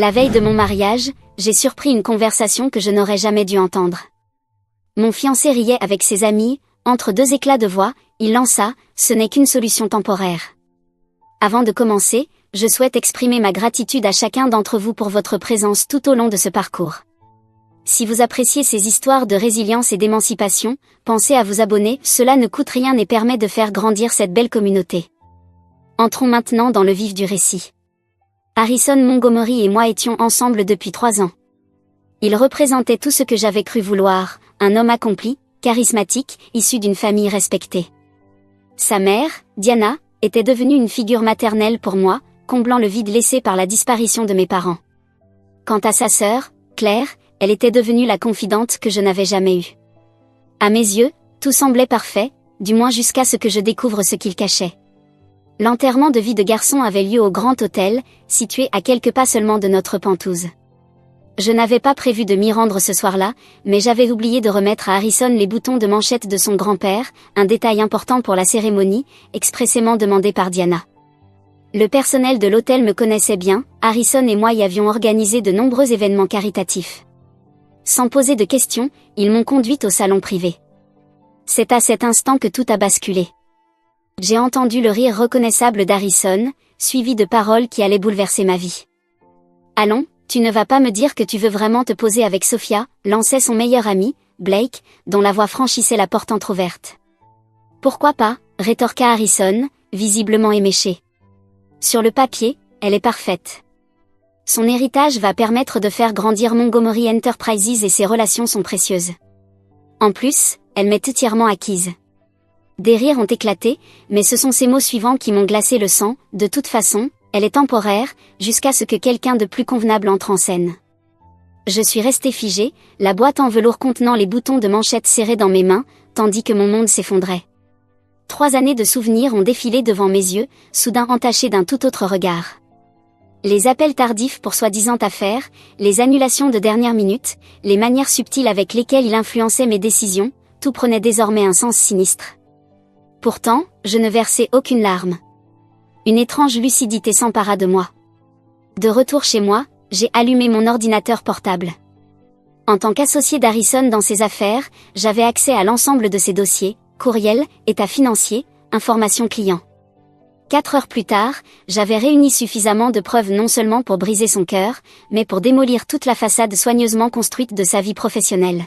La veille de mon mariage, j'ai surpris une conversation que je n'aurais jamais dû entendre. Mon fiancé riait avec ses amis, entre deux éclats de voix, il lança « Ce n'est qu'une solution temporaire ». Avant de commencer, je souhaite exprimer ma gratitude à chacun d'entre vous pour votre présence tout au long de ce parcours. Si vous appréciez ces histoires de résilience et d'émancipation, pensez à vous abonner, cela ne coûte rien et permet de faire grandir cette belle communauté. Entrons maintenant dans le vif du récit. Harrison Montgomery et moi étions ensemble depuis 3 ans. Il représentait tout ce que j'avais cru vouloir, un homme accompli, charismatique, issu d'une famille respectée. Sa mère, Diana, était devenue une figure maternelle pour moi, comblant le vide laissé par la disparition de mes parents. Quant à sa sœur, Claire, elle était devenue la confidente que je n'avais jamais eue. À mes yeux, tout semblait parfait, du moins jusqu'à ce que je découvre ce qu'il cachait. L'enterrement de vie de garçon avait lieu au Grand Hôtel, situé à quelques pas seulement de notre pentouse. Je n'avais pas prévu de m'y rendre ce soir-là, mais j'avais oublié de remettre à Harrison les boutons de manchette de son grand-père, un détail important pour la cérémonie, expressément demandé par Diana. Le personnel de l'hôtel me connaissait bien, Harrison et moi y avions organisé de nombreux événements caritatifs. Sans poser de questions, ils m'ont conduite au salon privé. C'est à cet instant que tout a basculé. J'ai entendu le rire reconnaissable d'Harrison, suivi de paroles qui allaient bouleverser ma vie. « Allons, tu ne vas pas me dire que tu veux vraiment te poser avec Sophia », lançait son meilleur ami, Blake, dont la voix franchissait la porte entr'ouverte. « Pourquoi pas », rétorqua Harrison, visiblement éméché. « Sur le papier, elle est parfaite. Son héritage va permettre de faire grandir Montgomery Enterprises et ses relations sont précieuses. En plus, elle m'est entièrement acquise. » Des rires ont éclaté, mais ce sont ces mots suivants qui m'ont glacé le sang, de toute façon, elle est temporaire, jusqu'à ce que quelqu'un de plus convenable entre en scène. Je suis resté figé, la boîte en velours contenant les boutons de manchette serrés dans mes mains, tandis que mon monde s'effondrait. 3 années de souvenirs ont défilé devant mes yeux, soudain entachés d'un tout autre regard. Les appels tardifs pour soi-disant affaires, les annulations de dernière minute, les manières subtiles avec lesquelles il influençait mes décisions, tout prenait désormais un sens sinistre. Pourtant, je ne versai aucune larme. Une étrange lucidité s'empara de moi. De retour chez moi, j'ai allumé mon ordinateur portable. En tant qu'associé d'Harrison dans ses affaires, j'avais accès à l'ensemble de ses dossiers, courriels, états financiers, informations clients. 4 heures plus tard, j'avais réuni suffisamment de preuves non seulement pour briser son cœur, mais pour démolir toute la façade soigneusement construite de sa vie professionnelle.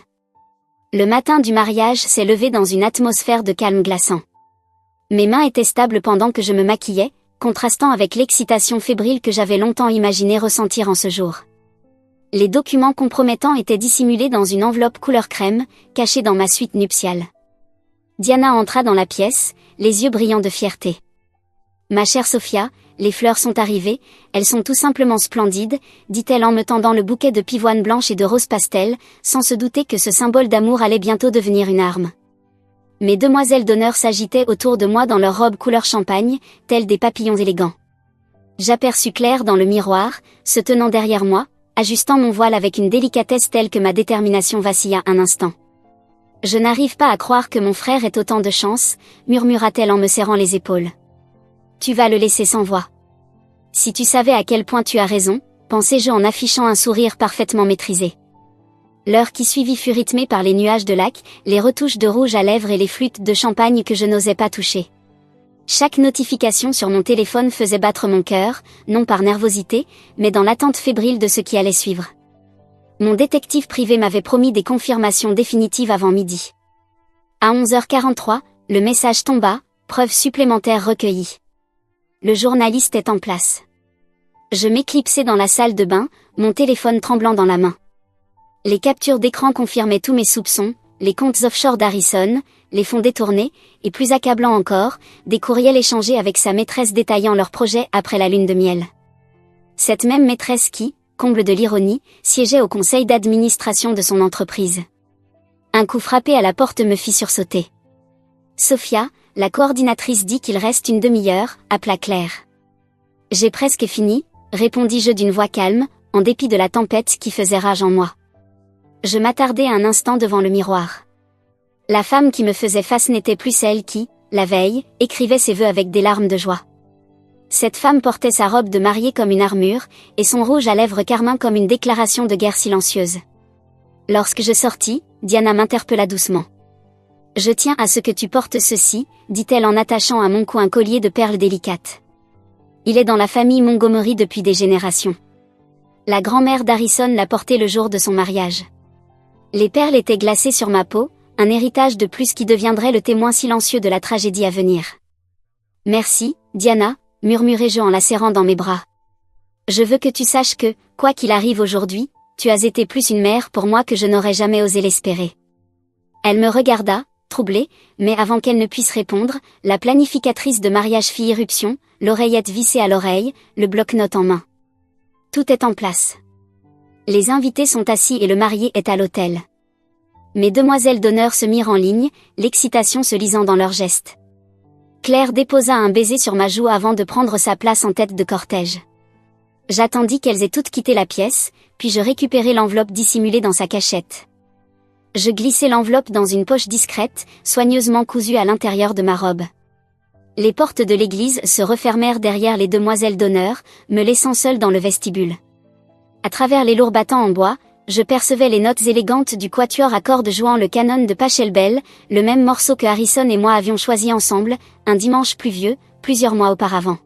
Le matin du mariage s'est levé dans une atmosphère de calme glaçant. Mes mains étaient stables pendant que je me maquillais, contrastant avec l'excitation fébrile que j'avais longtemps imaginé ressentir en ce jour. Les documents compromettants étaient dissimulés dans une enveloppe couleur crème, cachée dans ma suite nuptiale. Diana entra dans la pièce, les yeux brillants de fierté. « Ma chère Sophia, les fleurs sont arrivées, elles sont tout simplement splendides », dit-elle en me tendant le bouquet de pivoine blanche et de roses pastel, sans se douter que ce symbole d'amour allait bientôt devenir une arme. Mes demoiselles d'honneur s'agitaient autour de moi dans leurs robes couleur champagne, telles des papillons élégants. J'aperçus Claire dans le miroir, se tenant derrière moi, ajustant mon voile avec une délicatesse telle que ma détermination vacilla un instant. « Je n'arrive pas à croire que mon frère ait autant de chance », murmura-t-elle en me serrant les épaules. « Tu vas le laisser sans voix. Si tu savais à quel point tu as raison, pensai-je en affichant un sourire parfaitement maîtrisé. L'heure qui suivit fut rythmée par les nuages de lac, les retouches de rouge à lèvres et les flûtes de champagne que je n'osais pas toucher. Chaque notification sur mon téléphone faisait battre mon cœur, non par nervosité, mais dans l'attente fébrile de ce qui allait suivre. Mon détective privé m'avait promis des confirmations définitives avant midi. À 11h43, le message tomba, preuve supplémentaire recueillie. Le journaliste est en place. Je m'éclipsai dans la salle de bain, mon téléphone tremblant dans la main. Les captures d'écran confirmaient tous mes soupçons, les comptes offshore d'Harrison, les fonds détournés, et plus accablant encore, des courriels échangés avec sa maîtresse détaillant leur projet après la lune de miel. Cette même maîtresse qui, comble de l'ironie, siégeait au conseil d'administration de son entreprise. Un coup frappé à la porte me fit sursauter. Sophia, la coordinatrice dit qu'il reste une demi-heure, appela Claire. J'ai presque fini, répondis-je d'une voix calme, en dépit de la tempête qui faisait rage en moi. Je m'attardai un instant devant le miroir. La femme qui me faisait face n'était plus celle qui, la veille, écrivait ses vœux avec des larmes de joie. Cette femme portait sa robe de mariée comme une armure, et son rouge à lèvres carmin comme une déclaration de guerre silencieuse. Lorsque je sortis, Diana m'interpella doucement. « Je tiens à ce que tu portes ceci, dit-elle en attachant à mon cou un collier de perles délicates. Il est dans la famille Montgomery depuis des générations. La grand-mère d'Harrison l'a porté le jour de son mariage. Les perles étaient glacées sur ma peau, un héritage de plus qui deviendrait le témoin silencieux de la tragédie à venir. « Merci, Diana », murmurai-je en la serrant dans mes bras. « Je veux que tu saches que, quoi qu'il arrive aujourd'hui, tu as été plus une mère pour moi que je n'aurais jamais osé l'espérer. » Elle me regarda, troublée, mais avant qu'elle ne puisse répondre, la planificatrice de mariage fit irruption, l'oreillette vissée à l'oreille, le bloc-notes en main. Tout est en place. Les invités sont assis et le marié est à l'autel. Mes demoiselles d'honneur se mirent en ligne, l'excitation se lisant dans leurs gestes. Claire déposa un baiser sur ma joue avant de prendre sa place en tête de cortège. J'attendis qu'elles aient toutes quitté la pièce, puis je récupérai l'enveloppe dissimulée dans sa cachette. Je glissai l'enveloppe dans une poche discrète, soigneusement cousue à l'intérieur de ma robe. Les portes de l'église se refermèrent derrière les demoiselles d'honneur, me laissant seule dans le vestibule. À travers les lourds battants en bois, je percevais les notes élégantes du quatuor à cordes jouant le canon de Pachelbel, le même morceau que Harrison et moi avions choisi ensemble, un dimanche pluvieux, plusieurs mois auparavant.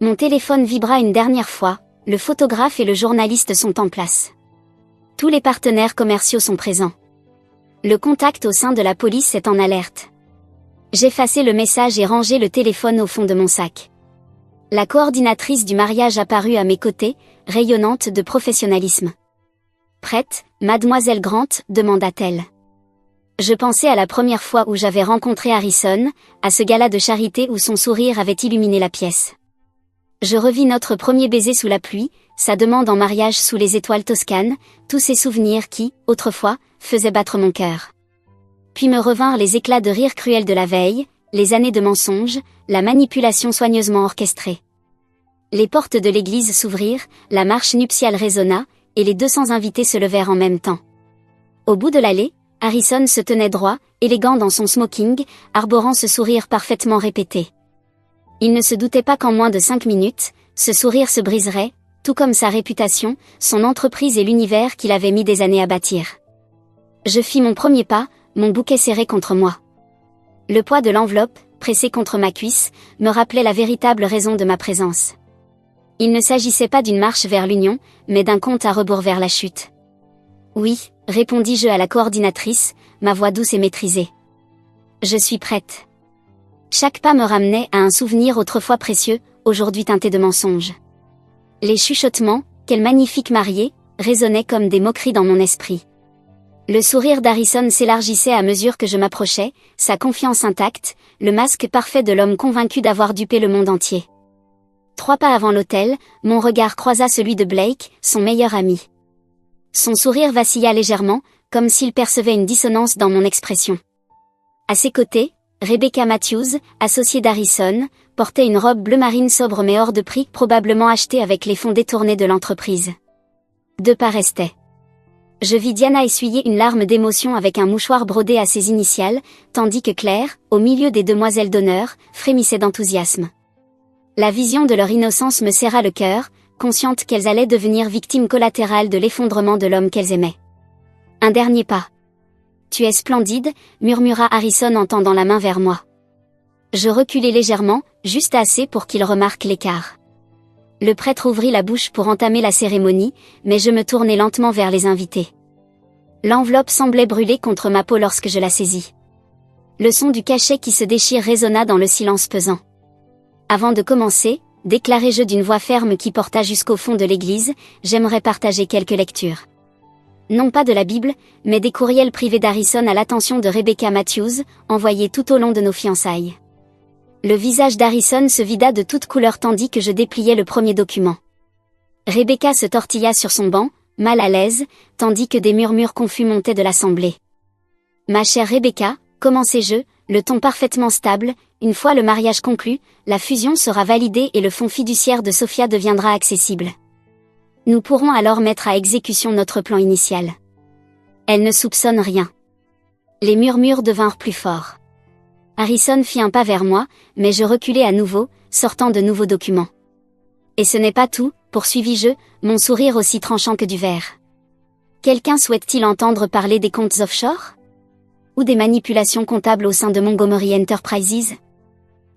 Mon téléphone vibra une dernière fois, le photographe et le journaliste sont en place. Tous les partenaires commerciaux sont présents. Le contact au sein de la police est en alerte. J'effaçai le message et rangé le téléphone au fond de mon sac. La coordinatrice du mariage apparut à mes côtés, rayonnante de professionnalisme. « Prête, mademoiselle Grant ?» demanda-t-elle. Je pensais à la première fois où j'avais rencontré Harrison, à ce gala de charité où son sourire avait illuminé la pièce. Je revis notre premier baiser sous la pluie, sa demande en mariage sous les étoiles toscanes, tous ces souvenirs qui, autrefois, faisaient battre mon cœur. Puis me revinrent les éclats de rire cruels de la veille, les années de mensonges, la manipulation soigneusement orchestrée. Les portes de l'église s'ouvrirent, la marche nuptiale résonna, et les 200 invités se levèrent en même temps. Au bout de l'allée, Harrison se tenait droit, élégant dans son smoking, arborant ce sourire parfaitement répété. Il ne se doutait pas qu'en moins de 5 minutes, ce sourire se briserait, tout comme sa réputation, son entreprise et l'univers qu'il avait mis des années à bâtir. Je fis mon premier pas, mon bouquet serré contre moi. Le poids de l'enveloppe, pressé contre ma cuisse, me rappelait la véritable raison de ma présence. Il ne s'agissait pas d'une marche vers l'union, mais d'un compte à rebours vers la chute. « Oui », répondis-je à la coordinatrice, ma voix douce et maîtrisée. « Je suis prête. » Chaque pas me ramenait à un souvenir autrefois précieux, aujourd'hui teinté de mensonges. Les chuchotements, quelle magnifique mariée, résonnaient comme des moqueries dans mon esprit. Le sourire d'Harrison s'élargissait à mesure que je m'approchais, sa confiance intacte, le masque parfait de l'homme convaincu d'avoir dupé le monde entier. 3 pas avant l'autel, mon regard croisa celui de Blake, son meilleur ami. Son sourire vacilla légèrement, comme s'il percevait une dissonance dans mon expression. À ses côtés, Rebecca Matthews, associée d'Harrison, portait une robe bleu marine sobre mais hors de prix, probablement achetée avec les fonds détournés de l'entreprise. 2 pas restaient. Je vis Diana essuyer une larme d'émotion avec un mouchoir brodé à ses initiales, tandis que Claire, au milieu des demoiselles d'honneur, frémissait d'enthousiasme. La vision de leur innocence me serra le cœur, consciente qu'elles allaient devenir victimes collatérales de l'effondrement de l'homme qu'elles aimaient. Un dernier pas. « Tu es splendide », murmura Harrison en tendant la main vers moi. Je reculai légèrement, juste assez pour qu'il remarque l'écart. Le prêtre ouvrit la bouche pour entamer la cérémonie, mais je me tournai lentement vers les invités. L'enveloppe semblait brûler contre ma peau lorsque je la saisis. Le son du cachet qui se déchire résonna dans le silence pesant. Avant de commencer, déclarai-je d'une voix ferme qui porta jusqu'au fond de l'église, j'aimerais partager quelques lectures. Non pas de la Bible, mais des courriels privés d'Harrison à l'attention de Rebecca Matthews, envoyés tout au long de nos fiançailles. Le visage d'Harrison se vida de toute couleur tandis que je dépliais le premier document. Rebecca se tortilla sur son banc, mal à l'aise, tandis que des murmures confus montaient de l'assemblée. « Ma chère Rebecca », commençai-je, le ton parfaitement stable, une fois le mariage conclu, la fusion sera validée et le fonds fiduciaire de Sophia deviendra accessible. Nous pourrons alors mettre à exécution notre plan initial. Elle ne soupçonne rien. Les murmures devinrent plus forts. Harrison fit un pas vers moi, mais je reculai à nouveau, sortant de nouveaux documents. Et ce n'est pas tout, poursuivis-je, mon sourire aussi tranchant que du verre. Quelqu'un souhaite-t-il entendre parler des comptes offshore? Ou des manipulations comptables au sein de Montgomery Enterprises?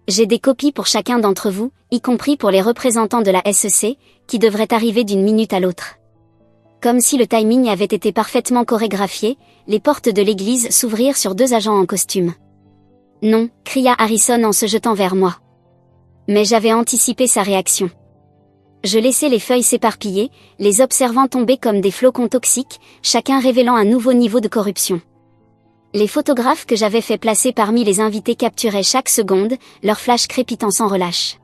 J'ai des copies pour chacun d'entre vous, y compris pour les représentants de la SEC, qui devraient arriver d'une minute à l'autre. Comme si le timing avait été parfaitement chorégraphié, les portes de l'église s'ouvrirent sur 2 agents en costume. Non, cria Harrison en se jetant vers moi. Mais j'avais anticipé sa réaction. Je laissai les feuilles s'éparpiller, les observant tomber comme des flocons toxiques, chacun révélant un nouveau niveau de corruption. Les photographes que j'avais fait placer parmi les invités capturaient chaque seconde, leur flash crépitant sans relâche.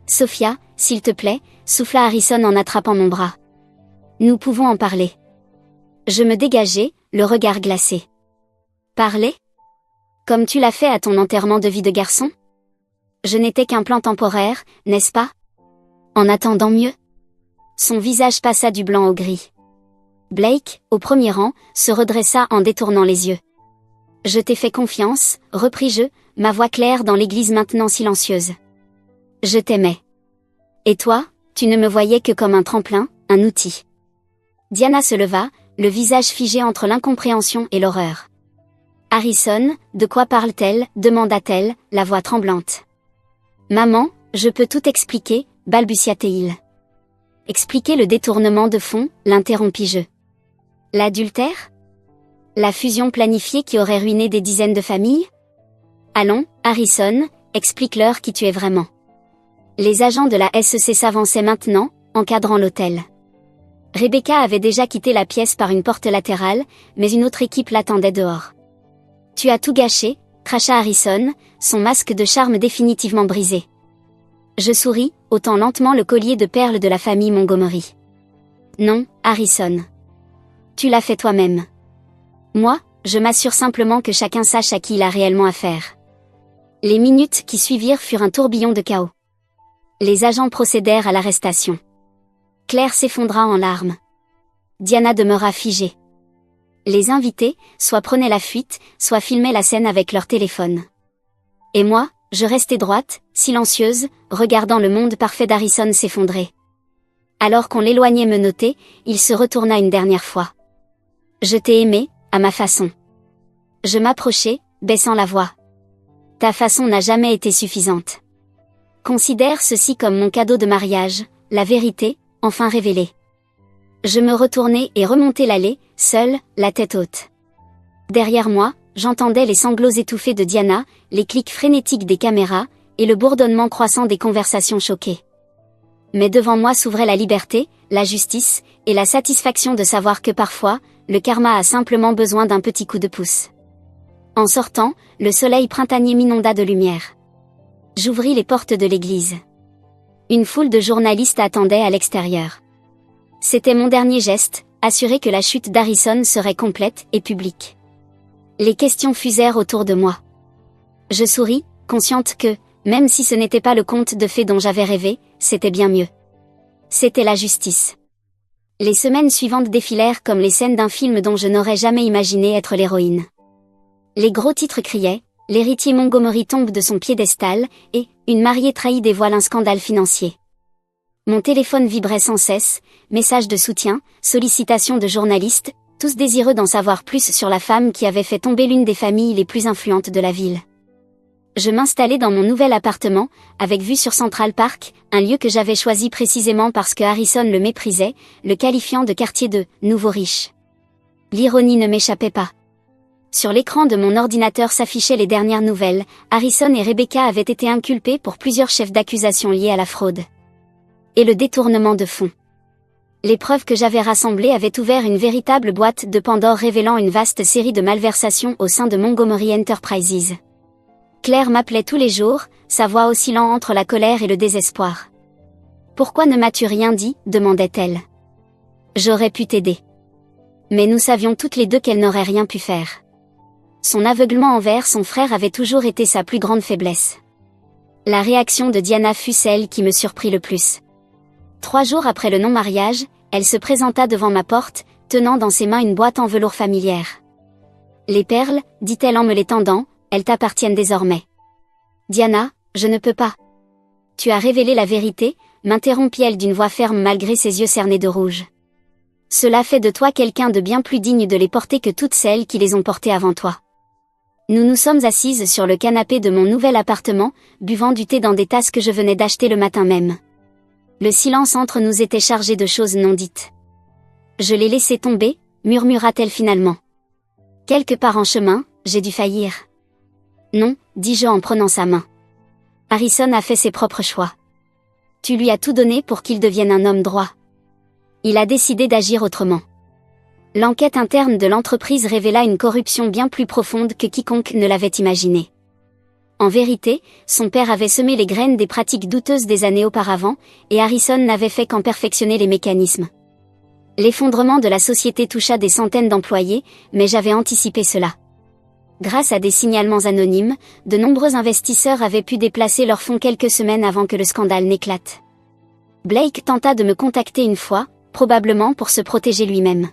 Sophia, s'il te plaît, souffla Harrison en attrapant mon bras. Nous pouvons en parler. Je me dégageai, le regard glacé. Parler? Comme tu l'as fait à ton enterrement de vie de garçon? Je n'étais qu'un plan temporaire, n'est-ce pas? En attendant mieux? Son visage passa du blanc au gris. Blake, au premier rang, se redressa en détournant les yeux. Je t'ai fait confiance, repris-je, ma voix claire dans l'église maintenant silencieuse. Je t'aimais. Et toi, tu ne me voyais que comme un tremplin, un outil. Diana se leva, le visage figé entre l'incompréhension et l'horreur. Harrison, de quoi parle-t-elle, demanda-t-elle, la voix tremblante. Maman, je peux tout expliquer, balbutia-t-il. Expliquer le détournement de fonds, l'interrompis-je. L'adultère? La fusion planifiée qui aurait ruiné des dizaines de familles? Allons, Harrison, explique-leur qui tu es vraiment. Les agents de la SEC s'avançaient maintenant, encadrant l'hôtel. Rebecca avait déjà quitté la pièce par une porte latérale, mais une autre équipe l'attendait dehors. Tu as tout gâché, cracha Harrison, son masque de charme définitivement brisé. Je souris, ôtant lentement le collier de perles de la famille Montgomery. Non, Harrison. Tu l'as fait toi-même. Moi, je m'assure simplement que chacun sache à qui il a réellement affaire. Les minutes qui suivirent furent un tourbillon de chaos. Les agents procédèrent à l'arrestation. Claire s'effondra en larmes. Diana demeura figée. Les invités, soit prenaient la fuite, soit filmaient la scène avec leur téléphone. Et moi, je restais droite, silencieuse, regardant le monde parfait d'Harrison s'effondrer. Alors qu'on l'éloignait menotté, il se retourna une dernière fois. Je t'ai aimé, à ma façon. Je m'approchai, baissant la voix. Ta façon n'a jamais été suffisante. Considère ceci comme mon cadeau de mariage, la vérité, enfin révélée. Je me retournai et remontai l'allée, seule, la tête haute. Derrière moi, j'entendais les sanglots étouffés de Diana, les clics frénétiques des caméras, et le bourdonnement croissant des conversations choquées. Mais devant moi s'ouvrait la liberté, la justice, et la satisfaction de savoir que parfois, le karma a simplement besoin d'un petit coup de pouce. En sortant, le soleil printanier m'inonda de lumière. J'ouvris les portes de l'église. Une foule de journalistes attendait à l'extérieur. C'était mon dernier geste, assurer que la chute d'Harrison serait complète et publique. Les questions fusèrent autour de moi. Je souris, consciente que, même si ce n'était pas le conte de fées dont j'avais rêvé, c'était bien mieux. C'était la justice. Les semaines suivantes défilèrent comme les scènes d'un film dont je n'aurais jamais imaginé être l'héroïne. Les gros titres criaient, l'héritier Montgomery tombe de son piédestal, et, une mariée trahie dévoile un scandale financier. Mon téléphone vibrait sans cesse, messages de soutien, sollicitations de journalistes, tous désireux d'en savoir plus sur la femme qui avait fait tomber l'une des familles les plus influentes de la ville. Je m'installai dans mon nouvel appartement, avec vue sur Central Park, un lieu que j'avais choisi précisément parce que Harrison le méprisait, le qualifiant de quartier de « nouveau riche ». L'ironie ne m'échappait pas. Sur l'écran de mon ordinateur s'affichaient les dernières nouvelles, Harrison et Rebecca avaient été inculpés pour plusieurs chefs d'accusation liés à la fraude. Et le détournement de fonds. Les preuves que j'avais rassemblées avaient ouvert une véritable boîte de Pandore révélant une vaste série de malversations au sein de Montgomery Enterprises. Claire m'appelait tous les jours, sa voix oscillant entre la colère et le désespoir. « Pourquoi ne m'as-tu rien dit ?» demandait-elle. J'aurais pu t'aider. Mais nous savions toutes les deux qu'elle n'aurait rien pu faire. Son aveuglement envers son frère avait toujours été sa plus grande faiblesse. La réaction de Diana fut celle qui me surprit le plus. 3 jours après le non-mariage, elle se présenta devant ma porte, tenant dans ses mains une boîte en velours familière. « Les perles, dit-elle en me les tendant, elles t'appartiennent désormais. » Diana, je ne peux pas. Tu as révélé la vérité, m'interrompit-elle d'une voix ferme malgré ses yeux cernés de rouge. Cela fait de toi quelqu'un de bien plus digne de les porter que toutes celles qui les ont portés avant toi. Nous nous sommes assises sur le canapé de mon nouvel appartement, buvant du thé dans des tasses que je venais d'acheter le matin même. Le silence entre nous était chargé de choses non dites. Je l'ai laissé tomber, murmura-t-elle finalement. Quelque part en chemin, j'ai dû faillir. Non, dis-je en prenant sa main. Harrison a fait ses propres choix. Tu lui as tout donné pour qu'il devienne un homme droit. Il a décidé d'agir autrement. L'enquête interne de l'entreprise révéla une corruption bien plus profonde que quiconque ne l'avait imaginé. En vérité, son père avait semé les graines des pratiques douteuses des années auparavant, et Harrison n'avait fait qu'en perfectionner les mécanismes. L'effondrement de la société toucha des centaines d'employés, mais j'avais anticipé cela. Grâce à des signalements anonymes, de nombreux investisseurs avaient pu déplacer leurs fonds quelques semaines avant que le scandale n'éclate. Blake tenta de me contacter une fois, probablement pour se protéger lui-même.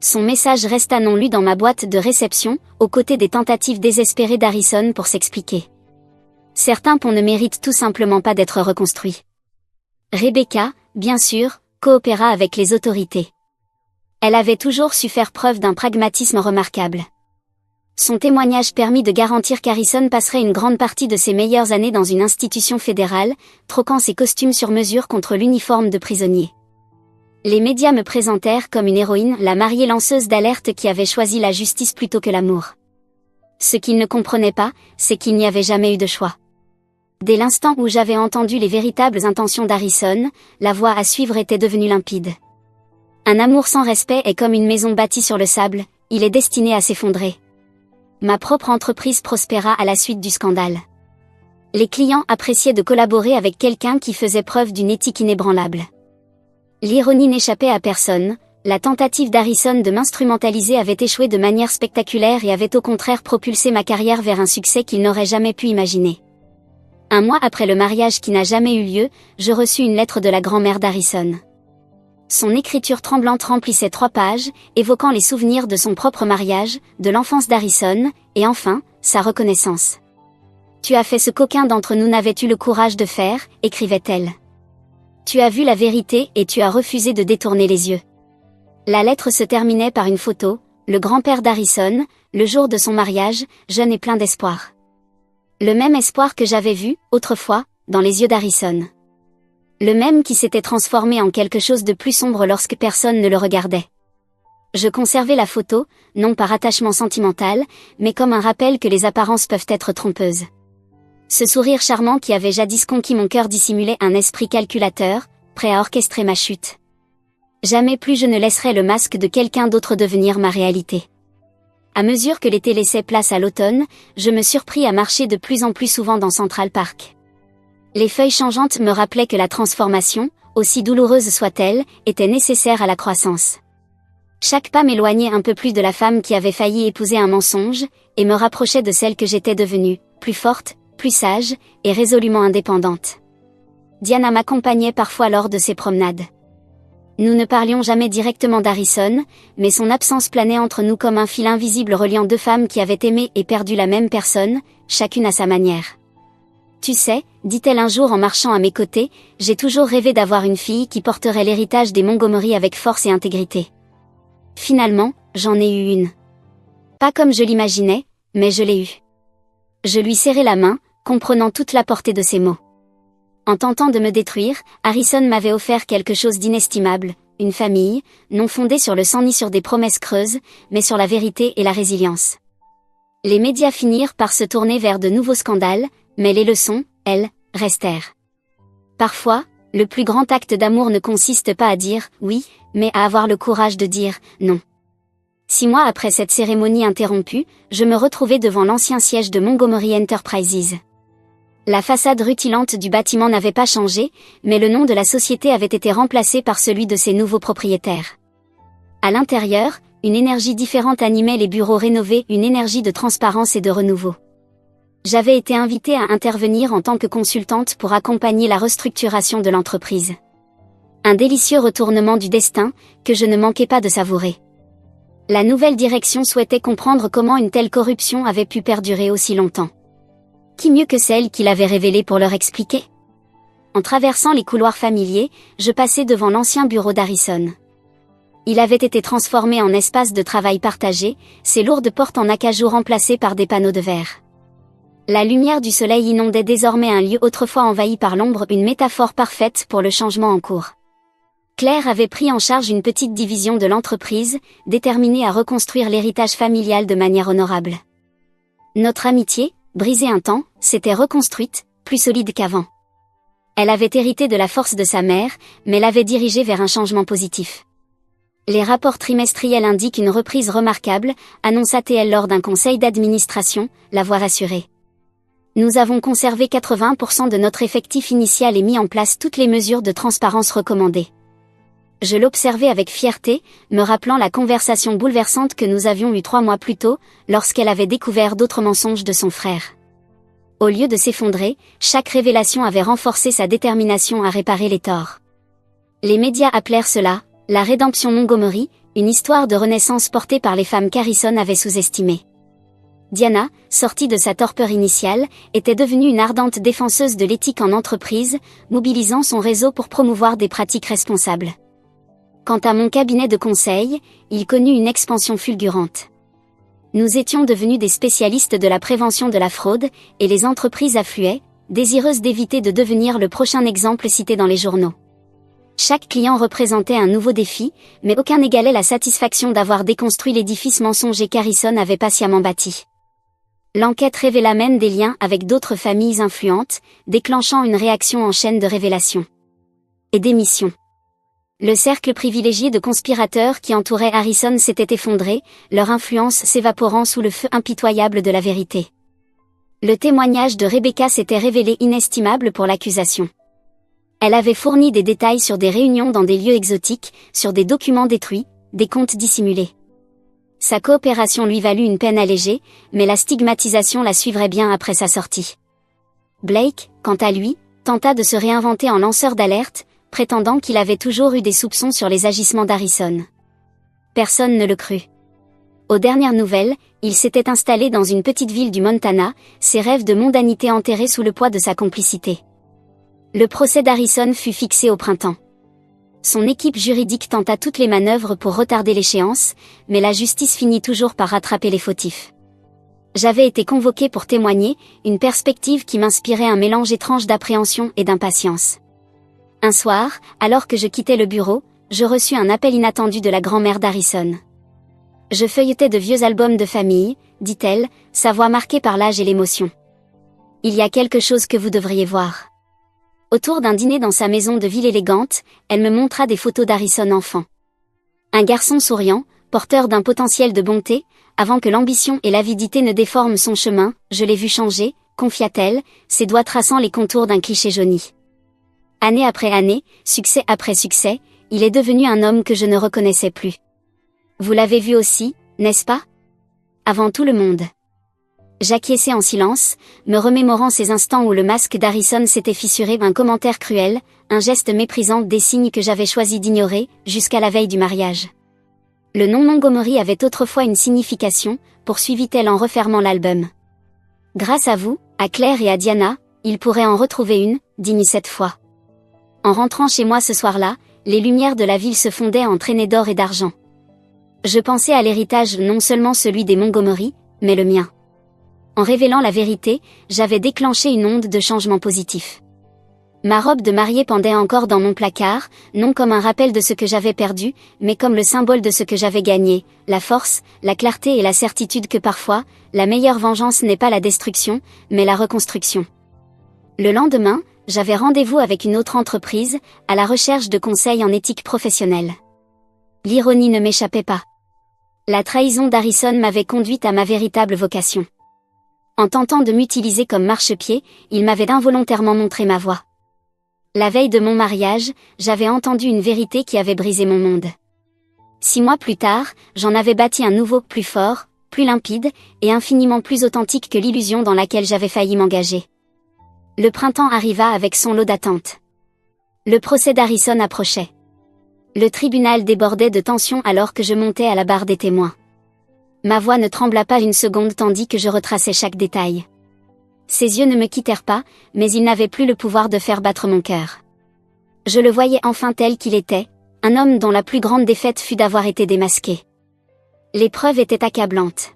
Son message resta non lu dans ma boîte de réception, aux côtés des tentatives désespérées d'Harrison pour s'expliquer. Certains ponts ne méritent tout simplement pas d'être reconstruits. Rebecca, bien sûr, coopéra avec les autorités. Elle avait toujours su faire preuve d'un pragmatisme remarquable. Son témoignage permit de garantir qu'Harrison passerait une grande partie de ses meilleures années dans une institution fédérale, troquant ses costumes sur mesure contre l'uniforme de prisonnier. Les médias me présentèrent comme une héroïne, la mariée lanceuse d'alerte qui avait choisi la justice plutôt que l'amour. Ce qu'ils ne comprenaient pas, c'est qu'il n'y avait jamais eu de choix. Dès l'instant où j'avais entendu les véritables intentions d'Harrison, la voie à suivre était devenue limpide. Un amour sans respect est comme une maison bâtie sur le sable, il est destiné à s'effondrer. Ma propre entreprise prospéra à la suite du scandale. Les clients appréciaient de collaborer avec quelqu'un qui faisait preuve d'une éthique inébranlable. L'ironie n'échappait à personne, la tentative d'Harrison de m'instrumentaliser avait échoué de manière spectaculaire et avait au contraire propulsé ma carrière vers un succès qu'il n'aurait jamais pu imaginer. Un mois après le mariage qui n'a jamais eu lieu, je reçus une lettre de la grand-mère d'Harrison. Son écriture tremblante remplissait 3 pages, évoquant les souvenirs de son propre mariage, de l'enfance d'Harrison, et enfin, sa reconnaissance. « Tu as fait ce qu'aucun d'entre nous n'avait eu le courage de faire », écrivait-elle. Tu as vu la vérité et tu as refusé de détourner les yeux. La lettre se terminait par une photo, le grand-père d'Harrison, le jour de son mariage, jeune et plein d'espoir. Le même espoir que j'avais vu, autrefois, dans les yeux d'Harrison. Le même qui s'était transformé en quelque chose de plus sombre lorsque personne ne le regardait. Je conservais la photo, non par attachement sentimental, mais comme un rappel que les apparences peuvent être trompeuses. Ce sourire charmant qui avait jadis conquis mon cœur dissimulait un esprit calculateur, prêt à orchestrer ma chute. Jamais plus je ne laisserai le masque de quelqu'un d'autre devenir ma réalité. À mesure que l'été laissait place à l'automne, je me surpris à marcher de plus en plus souvent dans Central Park. Les feuilles changeantes me rappelaient que la transformation, aussi douloureuse soit-elle, était nécessaire à la croissance. Chaque pas m'éloignait un peu plus de la femme qui avait failli épouser un mensonge, et me rapprochait de celle que j'étais devenue, plus forte, plus sage, et résolument indépendante. Diana m'accompagnait parfois lors de ses promenades. Nous ne parlions jamais directement d'Harrison, mais son absence planait entre nous comme un fil invisible reliant 2 femmes qui avaient aimé et perdu la même personne, chacune à sa manière. Tu sais, dit-elle un jour en marchant à mes côtés, j'ai toujours rêvé d'avoir une fille qui porterait l'héritage des Montgomery avec force et intégrité. Finalement, j'en ai eu une. Pas comme je l'imaginais, mais je l'ai eue. Je lui serrai la main, comprenant toute la portée de ses mots. En tentant de me détruire, Harrison m'avait offert quelque chose d'inestimable, une famille, non fondée sur le sang ni sur des promesses creuses, mais sur la vérité et la résilience. Les médias finirent par se tourner vers de nouveaux scandales, mais les leçons, elles, restèrent. Parfois, le plus grand acte d'amour ne consiste pas à dire « oui », mais à avoir le courage de dire « non ». 6 mois après cette cérémonie interrompue, je me retrouvais devant l'ancien siège de Montgomery Enterprises. La façade rutilante du bâtiment n'avait pas changé, mais le nom de la société avait été remplacé par celui de ses nouveaux propriétaires. À l'intérieur, une énergie différente animait les bureaux rénovés, une énergie de transparence et de renouveau. J'avais été invitée à intervenir en tant que consultante pour accompagner la restructuration de l'entreprise. Un délicieux retournement du destin, que je ne manquais pas de savourer. La nouvelle direction souhaitait comprendre comment une telle corruption avait pu perdurer aussi longtemps. Qui mieux que celle qui l'avait révélée pour leur expliquer ? En traversant les couloirs familiers, je passai devant l'ancien bureau d'Harrison. Il avait été transformé en espace de travail partagé, ses lourdes portes en acajou remplacées par des panneaux de verre. La lumière du soleil inondait désormais un lieu autrefois envahi par l'ombre, une métaphore parfaite pour le changement en cours. Claire avait pris en charge une petite division de l'entreprise, déterminée à reconstruire l'héritage familial de manière honorable. Notre amitié, brisée un temps, s'était reconstruite, plus solide qu'avant. Elle avait hérité de la force de sa mère, mais l'avait dirigée vers un changement positif. Les rapports trimestriels indiquent une reprise remarquable, annonça-t-elle lors d'un conseil d'administration, la voix rassurée. Nous avons conservé 80% de notre effectif initial et mis en place toutes les mesures de transparence recommandées. Je l'observais avec fierté, me rappelant la conversation bouleversante que nous avions eue 3 mois plus tôt, lorsqu'elle avait découvert d'autres mensonges de son frère. Au lieu de s'effondrer, chaque révélation avait renforcé sa détermination à réparer les torts. Les médias appelèrent cela « la rédemption Montgomery », une histoire de renaissance portée par les femmes qu'Harrison avait sous-estimées. Diana, sortie de sa torpeur initiale, était devenue une ardente défenseuse de l'éthique en entreprise, mobilisant son réseau pour promouvoir des pratiques responsables. Quant à mon cabinet de conseil, il connut une expansion fulgurante. Nous étions devenus des spécialistes de la prévention de la fraude, et les entreprises affluaient, désireuses d'éviter de devenir le prochain exemple cité dans les journaux. Chaque client représentait un nouveau défi, mais aucun n'égalait la satisfaction d'avoir déconstruit l'édifice mensonger qu'Harrison avait patiemment bâti. L'enquête révéla même des liens avec d'autres familles influentes, déclenchant une réaction en chaîne de révélations et d'émissions. Le cercle privilégié de conspirateurs qui entourait Harrison s'était effondré, leur influence s'évaporant sous le feu impitoyable de la vérité. Le témoignage de Rebecca s'était révélé inestimable pour l'accusation. Elle avait fourni des détails sur des réunions dans des lieux exotiques, sur des documents détruits, des comptes dissimulés. Sa coopération lui valut une peine allégée, mais la stigmatisation la suivrait bien après sa sortie. Blake, quant à lui, tenta de se réinventer en lanceur d'alerte, prétendant qu'il avait toujours eu des soupçons sur les agissements d'Harrison. Personne ne le crut. Aux dernières nouvelles, il s'était installé dans une petite ville du Montana, ses rêves de mondanité enterrés sous le poids de sa complicité. Le procès d'Harrison fut fixé au printemps. Son équipe juridique tenta toutes les manœuvres pour retarder l'échéance, mais la justice finit toujours par rattraper les fautifs. J'avais été convoqué pour témoigner, une perspective qui m'inspirait un mélange étrange d'appréhension et d'impatience. Un soir, alors que je quittais le bureau, je reçus un appel inattendu de la grand-mère d'Harrison. Je feuilletais de vieux albums de famille, dit-elle, sa voix marquée par l'âge et l'émotion. Il y a quelque chose que vous devriez voir. Autour d'un dîner dans sa maison de ville élégante, elle me montra des photos d'Harrison enfant. Un garçon souriant, porteur d'un potentiel de bonté, avant que l'ambition et l'avidité ne déforment son chemin, je l'ai vu changer, confia-t-elle, ses doigts traçant les contours d'un cliché jauni. Année après année, succès après succès, il est devenu un homme que je ne reconnaissais plus. Vous l'avez vu aussi, n'est-ce pas? Avant tout le monde. J'acquiesçai en silence, me remémorant ces instants où le masque d'Harrison s'était fissuré, un commentaire cruel, un geste méprisant des signes que j'avais choisi d'ignorer, jusqu'à la veille du mariage. Le nom Montgomery avait autrefois une signification, poursuivit-elle en refermant l'album. Grâce à vous, à Claire et à Diana, il pourrait en retrouver une, digne cette fois. En rentrant chez moi ce soir-là, les lumières de la ville se fondaient en traînées d'or et d'argent. Je pensais à l'héritage, non seulement celui des Montgomery, mais le mien. En révélant la vérité, j'avais déclenché une onde de changement positif. Ma robe de mariée pendait encore dans mon placard, non comme un rappel de ce que j'avais perdu, mais comme le symbole de ce que j'avais gagné, la force, la clarté et la certitude que parfois, la meilleure vengeance n'est pas la destruction, mais la reconstruction. Le lendemain, j'avais rendez-vous avec une autre entreprise, à la recherche de conseils en éthique professionnelle. L'ironie ne m'échappait pas. La trahison d'Harrison m'avait conduite à ma véritable vocation. En tentant de m'utiliser comme marchepied, il m'avait involontairement montré ma voie. La veille de mon mariage, j'avais entendu une vérité qui avait brisé mon monde. 6 mois plus tard, j'en avais bâti un nouveau, plus fort, plus limpide, et infiniment plus authentique que l'illusion dans laquelle j'avais failli m'engager. Le printemps arriva avec son lot d'attentes. Le procès d'Harrison approchait. Le tribunal débordait de tension alors que je montais à la barre des témoins. Ma voix ne trembla pas une seconde tandis que je retraçais chaque détail. Ses yeux ne me quittèrent pas, mais ils n'avaient plus le pouvoir de faire battre mon cœur. Je le voyais enfin tel qu'il était, un homme dont la plus grande défaite fut d'avoir été démasqué. L'épreuve était accablante.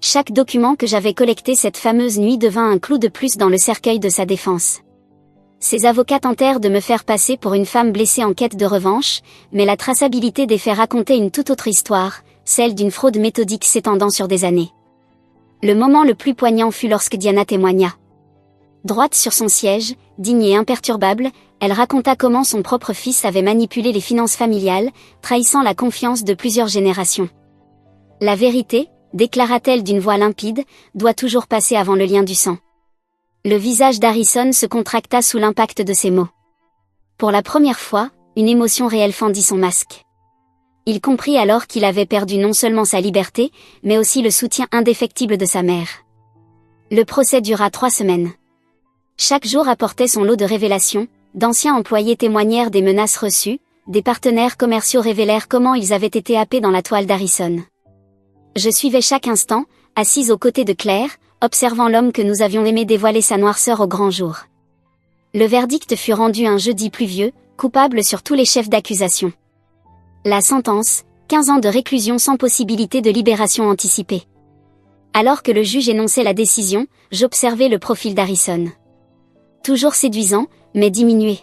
Chaque document que j'avais collecté cette fameuse nuit devint un clou de plus dans le cercueil de sa défense. Ses avocats tentèrent de me faire passer pour une femme blessée en quête de revanche, mais la traçabilité des faits racontait une toute autre histoire, celle d'une fraude méthodique s'étendant sur des années. Le moment le plus poignant fut lorsque Diana témoigna. Droite sur son siège, digne et imperturbable, elle raconta comment son propre fils avait manipulé les finances familiales, trahissant la confiance de plusieurs générations. La vérité, déclara-t-elle d'une voix limpide, doit toujours passer avant le lien du sang. Le visage d'Harrison se contracta sous l'impact de ces mots. Pour la première fois, une émotion réelle fendit son masque. Il comprit alors qu'il avait perdu non seulement sa liberté, mais aussi le soutien indéfectible de sa mère. Le procès dura 3 semaines. Chaque jour apportait son lot de révélations, d'anciens employés témoignèrent des menaces reçues, des partenaires commerciaux révélèrent comment ils avaient été happés dans la toile d'Harrison. Je suivais chaque instant, assise aux côtés de Claire, observant l'homme que nous avions aimé dévoiler sa noirceur au grand jour. Le verdict fut rendu un jeudi pluvieux, coupable sur tous les chefs d'accusation. La sentence, 15 ans de réclusion sans possibilité de libération anticipée. Alors que le juge énonçait la décision, j'observais le profil d'Harrison. Toujours séduisant, mais diminué.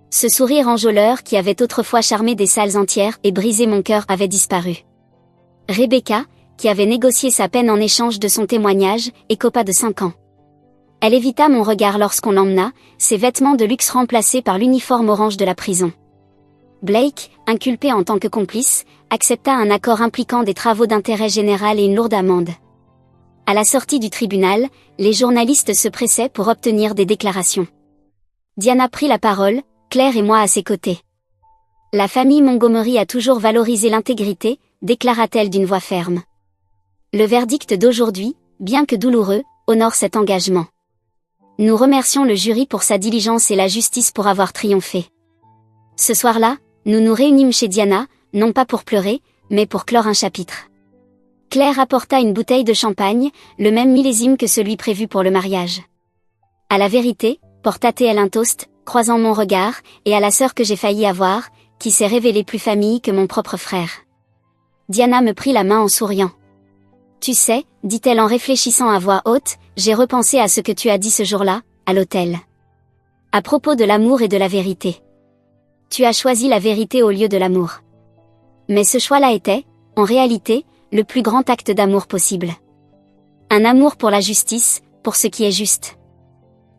Ce sourire enjôleur qui avait autrefois charmé des salles entières et brisé mon cœur avait disparu. Rebecca, qui avait négocié sa peine en échange de son témoignage, écopa de 5 ans. Elle évita mon regard lorsqu'on l'emmena, ses vêtements de luxe remplacés par l'uniforme orange de la prison. Blake, inculpé en tant que complice, accepta un accord impliquant des travaux d'intérêt général et une lourde amende. À la sortie du tribunal, les journalistes se pressaient pour obtenir des déclarations. Diana prit la parole, Claire et moi à ses côtés. La famille Montgomery a toujours valorisé l'intégrité, déclara-t-elle d'une voix ferme. Le verdict d'aujourd'hui, bien que douloureux, honore cet engagement. Nous remercions le jury pour sa diligence et la justice pour avoir triomphé. Ce soir-là, nous nous réunîmes chez Diana, non pas pour pleurer, mais pour clore un chapitre. Claire apporta une bouteille de champagne, le même millésime que celui prévu pour le mariage. À la vérité, porta-t-elle un toast, croisant mon regard, et à la sœur que j'ai failli avoir, qui s'est révélée plus famille que mon propre frère. Diana me prit la main en souriant. Tu sais, dit-elle en réfléchissant à voix haute, j'ai repensé à ce que tu as dit ce jour-là, à l'hôtel. À propos de l'amour et de la vérité. Tu as choisi la vérité au lieu de l'amour. Mais ce choix-là était, en réalité, le plus grand acte d'amour possible. Un amour pour la justice, pour ce qui est juste.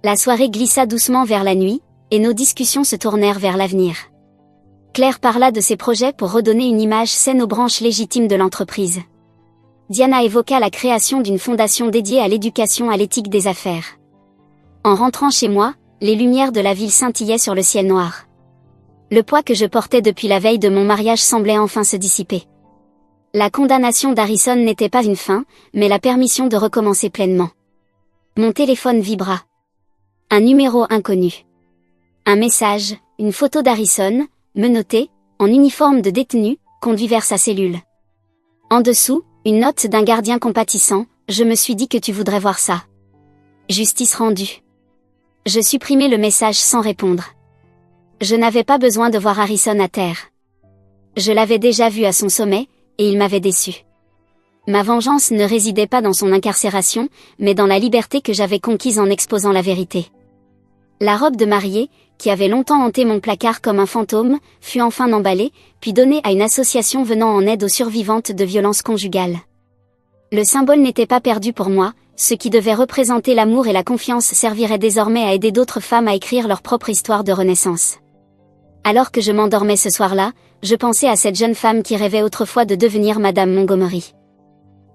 La soirée glissa doucement vers la nuit, et nos discussions se tournèrent vers l'avenir. Claire parla de ses projets pour redonner une image saine aux branches légitimes de l'entreprise. Diana évoqua la création d'une fondation dédiée à l'éducation à l'éthique des affaires. En rentrant chez moi, les lumières de la ville scintillaient sur le ciel noir. Le poids que je portais depuis la veille de mon mariage semblait enfin se dissiper. La condamnation d'Harrison n'était pas une fin, mais la permission de recommencer pleinement. Mon téléphone vibra. Un numéro inconnu. Un message, une photo d'Harrison, menotté, en uniforme de détenu, conduit vers sa cellule. En dessous, une note d'un gardien compatissant, je me suis dit que tu voudrais voir ça. Justice rendue. Je supprimai le message sans répondre. Je n'avais pas besoin de voir Harrison à terre. Je l'avais déjà vu à son sommet, et il m'avait déçu. Ma vengeance ne résidait pas dans son incarcération, mais dans la liberté que j'avais conquise en exposant la vérité. La robe de mariée, qui avait longtemps hanté mon placard comme un fantôme, fut enfin emballée, puis donnée à une association venant en aide aux survivantes de violences conjugales. Le symbole n'était pas perdu pour moi, ce qui devait représenter l'amour et la confiance servirait désormais à aider d'autres femmes à écrire leur propre histoire de renaissance. Alors que je m'endormais ce soir-là, je pensais à cette jeune femme qui rêvait autrefois de devenir Madame Montgomery.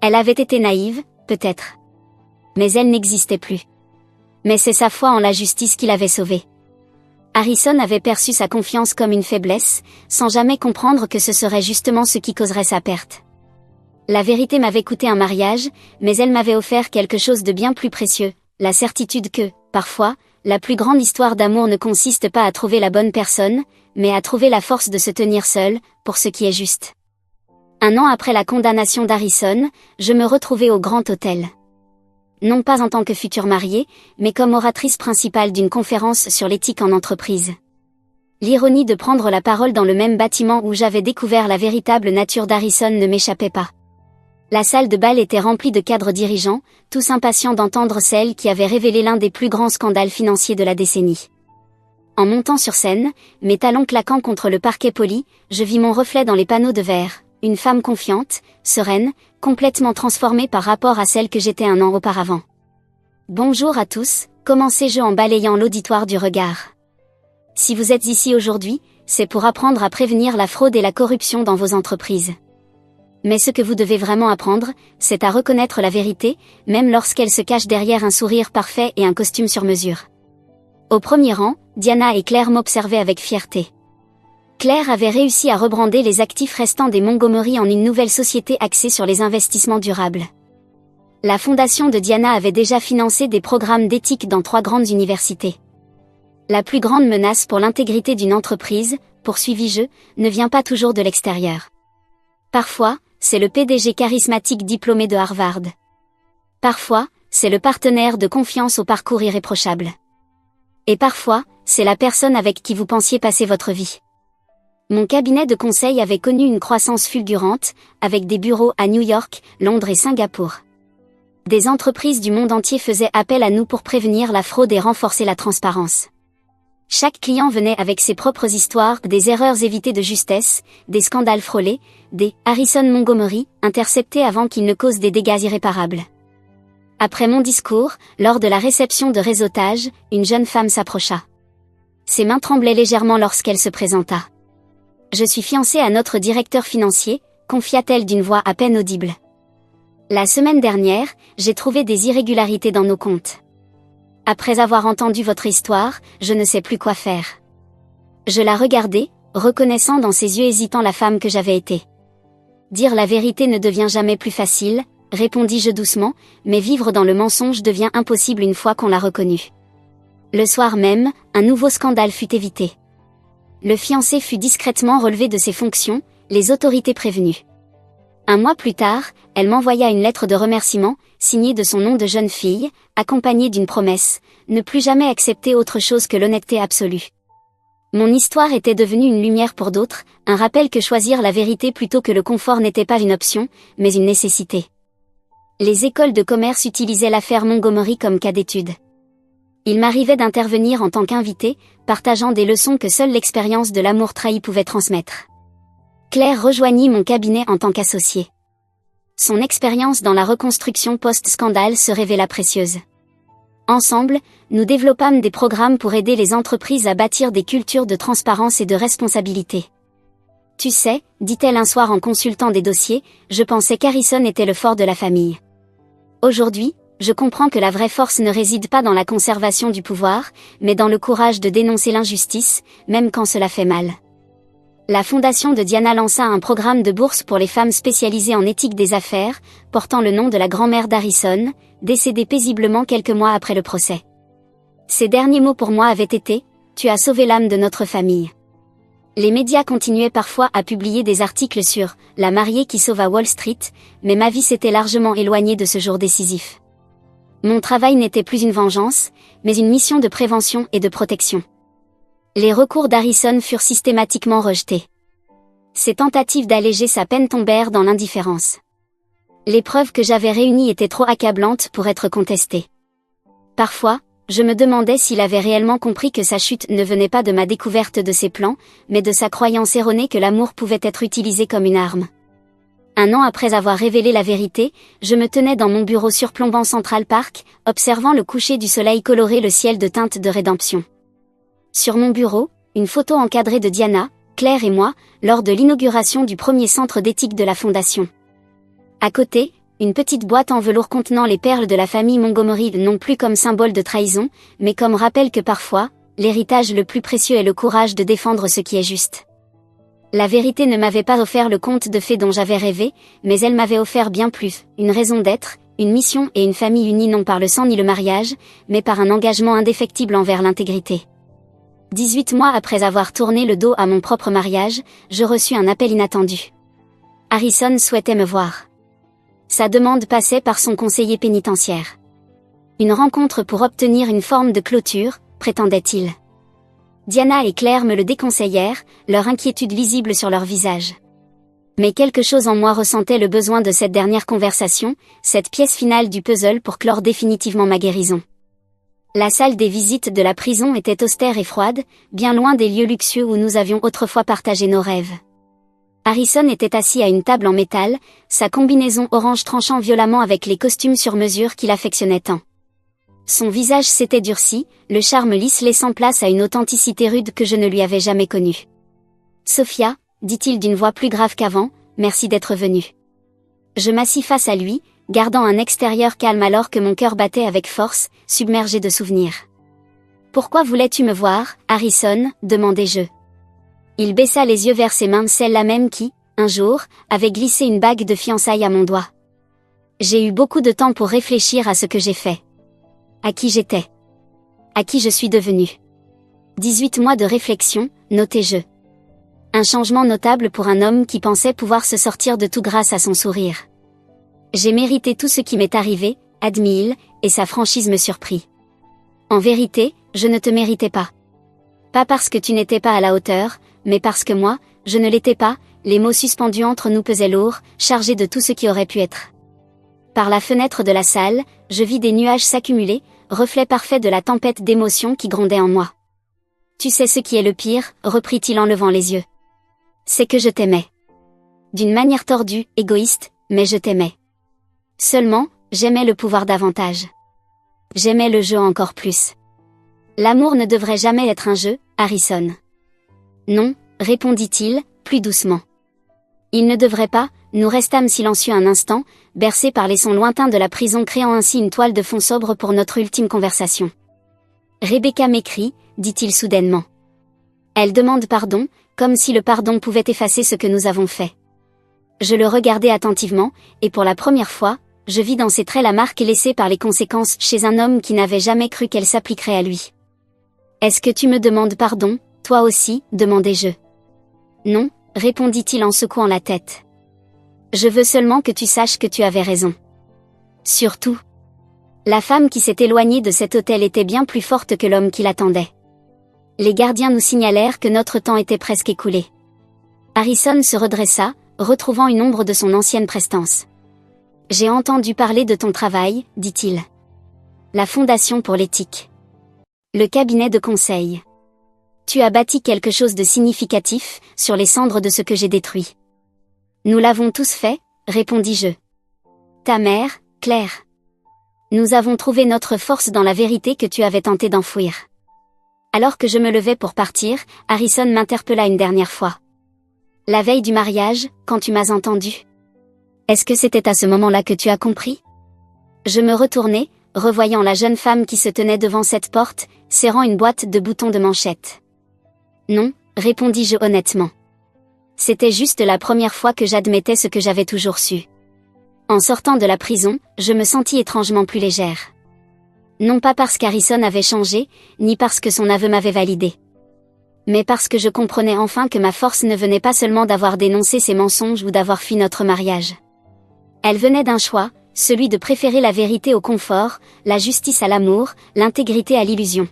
Elle avait été naïve, peut-être. Mais elle n'existait plus. Mais c'est sa foi en la justice qui l'avait sauvée. Harrison avait perçu sa confiance comme une faiblesse, sans jamais comprendre que ce serait justement ce qui causerait sa perte. La vérité m'avait coûté un mariage, mais elle m'avait offert quelque chose de bien plus précieux, la certitude que, parfois, la plus grande histoire d'amour ne consiste pas à trouver la bonne personne, mais à trouver la force de se tenir seul, pour ce qui est juste. 1 an après la condamnation d'Harrison, je me retrouvais au Grand Hôtel. Non pas en tant que future mariée, mais comme oratrice principale d'une conférence sur l'éthique en entreprise. L'ironie de prendre la parole dans le même bâtiment où j'avais découvert la véritable nature d'Harrison ne m'échappait pas. La salle de bal était remplie de cadres dirigeants, tous impatients d'entendre celle qui avait révélé l'un des plus grands scandales financiers de la décennie. En montant sur scène, mes talons claquant contre le parquet poli, je vis mon reflet dans les panneaux de verre, une femme confiante, sereine, complètement transformée par rapport à celle que j'étais un an auparavant. Bonjour à tous, commençai-je en balayant l'auditoire du regard. Si vous êtes ici aujourd'hui, c'est pour apprendre à prévenir la fraude et la corruption dans vos entreprises. Mais ce que vous devez vraiment apprendre, c'est à reconnaître la vérité, même lorsqu'elle se cache derrière un sourire parfait et un costume sur mesure. Au premier rang, Diana et Claire m'observaient avec fierté. Claire avait réussi à rebrander les actifs restants des Montgomery en une nouvelle société axée sur les investissements durables. La fondation de Diana avait déjà financé des programmes d'éthique dans 3 grandes universités. La plus grande menace pour l'intégrité d'une entreprise, poursuivis-je, ne vient pas toujours de l'extérieur. Parfois, c'est le PDG charismatique diplômé de Harvard. Parfois, c'est le partenaire de confiance au parcours irréprochable. Et parfois, c'est la personne avec qui vous pensiez passer votre vie. Mon cabinet de conseil avait connu une croissance fulgurante, avec des bureaux à New York, Londres et Singapour. Des entreprises du monde entier faisaient appel à nous pour prévenir la fraude et renforcer la transparence. Chaque client venait avec ses propres histoires, des erreurs évitées de justesse, des scandales frôlés, des Harrison Montgomery, interceptés avant qu'ils ne causent des dégâts irréparables. Après mon discours, lors de la réception de réseautage, une jeune femme s'approcha. Ses mains tremblaient légèrement lorsqu'elle se présenta. « Je suis fiancée à notre directeur financier », confia-t-elle d'une voix à peine audible. « La semaine dernière, j'ai trouvé des irrégularités dans nos comptes. Après avoir entendu votre histoire, je ne sais plus quoi faire. » Je la regardai, reconnaissant dans ses yeux hésitants la femme que j'avais été. « Dire la vérité ne devient jamais plus facile, » répondis-je doucement, mais vivre dans le mensonge devient impossible une fois qu'on l'a reconnu. Le soir même, un nouveau scandale fut évité. Le fiancé fut discrètement relevé de ses fonctions, les autorités prévenues. Un mois plus tard, elle m'envoya une lettre de remerciement, signée de son nom de jeune fille, accompagnée d'une promesse, ne plus jamais accepter autre chose que l'honnêteté absolue. Mon histoire était devenue une lumière pour d'autres, un rappel que choisir la vérité plutôt que le confort n'était pas une option, mais une nécessité. Les écoles de commerce utilisaient l'affaire Montgomery comme cas d'étude. Il m'arrivait d'intervenir en tant qu'invité, partageant des leçons que seule l'expérience de l'amour trahi pouvait transmettre. Claire rejoignit mon cabinet en tant qu'associée. Son expérience dans la reconstruction post-scandale se révéla précieuse. Ensemble, nous développâmes des programmes pour aider les entreprises à bâtir des cultures de transparence et de responsabilité. Tu sais, dit-elle un soir en consultant des dossiers, je pensais qu'Harrison était le fort de la famille. Aujourd'hui, je comprends que la vraie force ne réside pas dans la conservation du pouvoir, mais dans le courage de dénoncer l'injustice, même quand cela fait mal. La fondation de Diana lança un programme de bourse pour les femmes spécialisées en éthique des affaires, portant le nom de la grand-mère d'Harrison, décédée paisiblement quelques mois après le procès. Ses derniers mots pour moi avaient été « Tu as sauvé l'âme de notre famille ». Les médias continuaient parfois à publier des articles sur « la mariée qui sauva Wall Street », mais ma vie s'était largement éloignée de ce jour décisif. Mon travail n'était plus une vengeance, mais une mission de prévention et de protection. Les recours d'Harrison furent systématiquement rejetés. Ses tentatives d'alléger sa peine tombèrent dans l'indifférence. Les preuves que j'avais réunies étaient trop accablantes pour être contestées. Parfois, je me demandais s'il avait réellement compris que sa chute ne venait pas de ma découverte de ses plans, mais de sa croyance erronée que l'amour pouvait être utilisé comme une arme. Un an après avoir révélé la vérité, je me tenais dans mon bureau surplombant Central Park, observant le coucher du soleil colorer le ciel de teintes de rédemption. Sur mon bureau, une photo encadrée de Diana, Claire et moi, lors de l'inauguration du premier centre d'éthique de la Fondation. À côté, une petite boîte en velours contenant les perles de la famille Montgomery non plus comme symbole de trahison, mais comme rappel que parfois, l'héritage le plus précieux est le courage de défendre ce qui est juste. La vérité ne m'avait pas offert le conte de fées dont j'avais rêvé, mais elle m'avait offert bien plus, une raison d'être, une mission et une famille unie non par le sang ni le mariage, mais par un engagement indéfectible envers l'intégrité. 18 mois après avoir tourné le dos à mon propre mariage, je reçus un appel inattendu. Harrison souhaitait me voir. Sa demande passait par son conseiller pénitentiaire. Une rencontre pour obtenir une forme de clôture, prétendait-il. Diana et Claire me le déconseillèrent, leur inquiétude visible sur leur visage. Mais quelque chose en moi ressentait le besoin de cette dernière conversation, cette pièce finale du puzzle pour clore définitivement ma guérison. La salle des visites de la prison était austère et froide, bien loin des lieux luxueux où nous avions autrefois partagé nos rêves. Harrison était assis à une table en métal, sa combinaison orange tranchant violemment avec les costumes sur mesure qu'il affectionnait tant. Son visage s'était durci, le charme lisse laissant place à une authenticité rude que je ne lui avais jamais connue. « Sophia », dit-il d'une voix plus grave qu'avant, « merci d'être venue. » Je m'assis face à lui, gardant un extérieur calme alors que mon cœur battait avec force, submergé de souvenirs. « Pourquoi voulais-tu me voir, Harrison ?» demandai-je. Il baissa les yeux vers ses mains, celle-là même qui, un jour, avait glissé une bague de fiançailles à mon doigt. J'ai eu beaucoup de temps pour réfléchir à ce que j'ai fait. À qui j'étais. À qui je suis devenue. 18 mois de réflexion, notai-je. Un changement notable pour un homme qui pensait pouvoir se sortir de tout grâce à son sourire. J'ai mérité tout ce qui m'est arrivé, admit-il, et sa franchise me surprit. En vérité, je ne te méritais pas. Pas parce que tu n'étais pas à la hauteur, mais parce que moi, je ne l'étais pas, les mots suspendus entre nous pesaient lourds, chargés de tout ce qui aurait pu être. Par la fenêtre de la salle, je vis des nuages s'accumuler, reflet parfait de la tempête d'émotions qui grondait en moi. Tu sais ce qui est le pire, reprit-il en levant les yeux. C'est que je t'aimais. D'une manière tordue, égoïste, mais je t'aimais. Seulement, j'aimais le pouvoir davantage. J'aimais le jeu encore plus. L'amour ne devrait jamais être un jeu, Harrison. Non, répondit-il, plus doucement. Il ne devrait pas. Nous restâmes silencieux un instant, bercés par les sons lointains de la prison, créant ainsi une toile de fond sobre pour notre ultime conversation. Rebecca m'écrit, dit-il soudainement. Elle demande pardon, comme si le pardon pouvait effacer ce que nous avons fait. Je le regardai attentivement, et pour la première fois, je vis dans ses traits la marque laissée par les conséquences chez un homme qui n'avait jamais cru qu'elle s'appliquerait à lui. Est-ce que tu me demandes pardon, toi aussi, demandai-je. Non, répondit-il en secouant la tête. Je veux seulement que tu saches que tu avais raison. Surtout. La femme qui s'est éloignée de cet hôtel était bien plus forte que l'homme qui l'attendait. Les gardiens nous signalèrent que notre temps était presque écoulé. Harrison se redressa, retrouvant une ombre de son ancienne prestance. J'ai entendu parler de ton travail, dit-il. La Fondation pour l'éthique. Le cabinet de conseil. Tu as bâti quelque chose de significatif, sur les cendres de ce que j'ai détruit. Nous l'avons tous fait, répondis-je. Ta mère, Claire. Nous avons trouvé notre force dans la vérité que tu avais tenté d'enfouir. Alors que je me levais pour partir, Harrison m'interpella une dernière fois. La veille du mariage, quand tu m'as entendu. Est-ce que c'était à ce moment-là que tu as compris? Je me retournai, revoyant la jeune femme qui se tenait devant cette porte, serrant une boîte de boutons de manchette. Non, répondis-je honnêtement. C'était juste la première fois que j'admettais ce que j'avais toujours su. En sortant de la prison, je me sentis étrangement plus légère. Non pas parce qu'Harrison avait changé, ni parce que son aveu m'avait validé. Mais parce que je comprenais enfin que ma force ne venait pas seulement d'avoir dénoncé ses mensonges ou d'avoir fui notre mariage. Elle venait d'un choix, celui de préférer la vérité au confort, la justice à l'amour, l'intégrité à l'illusion.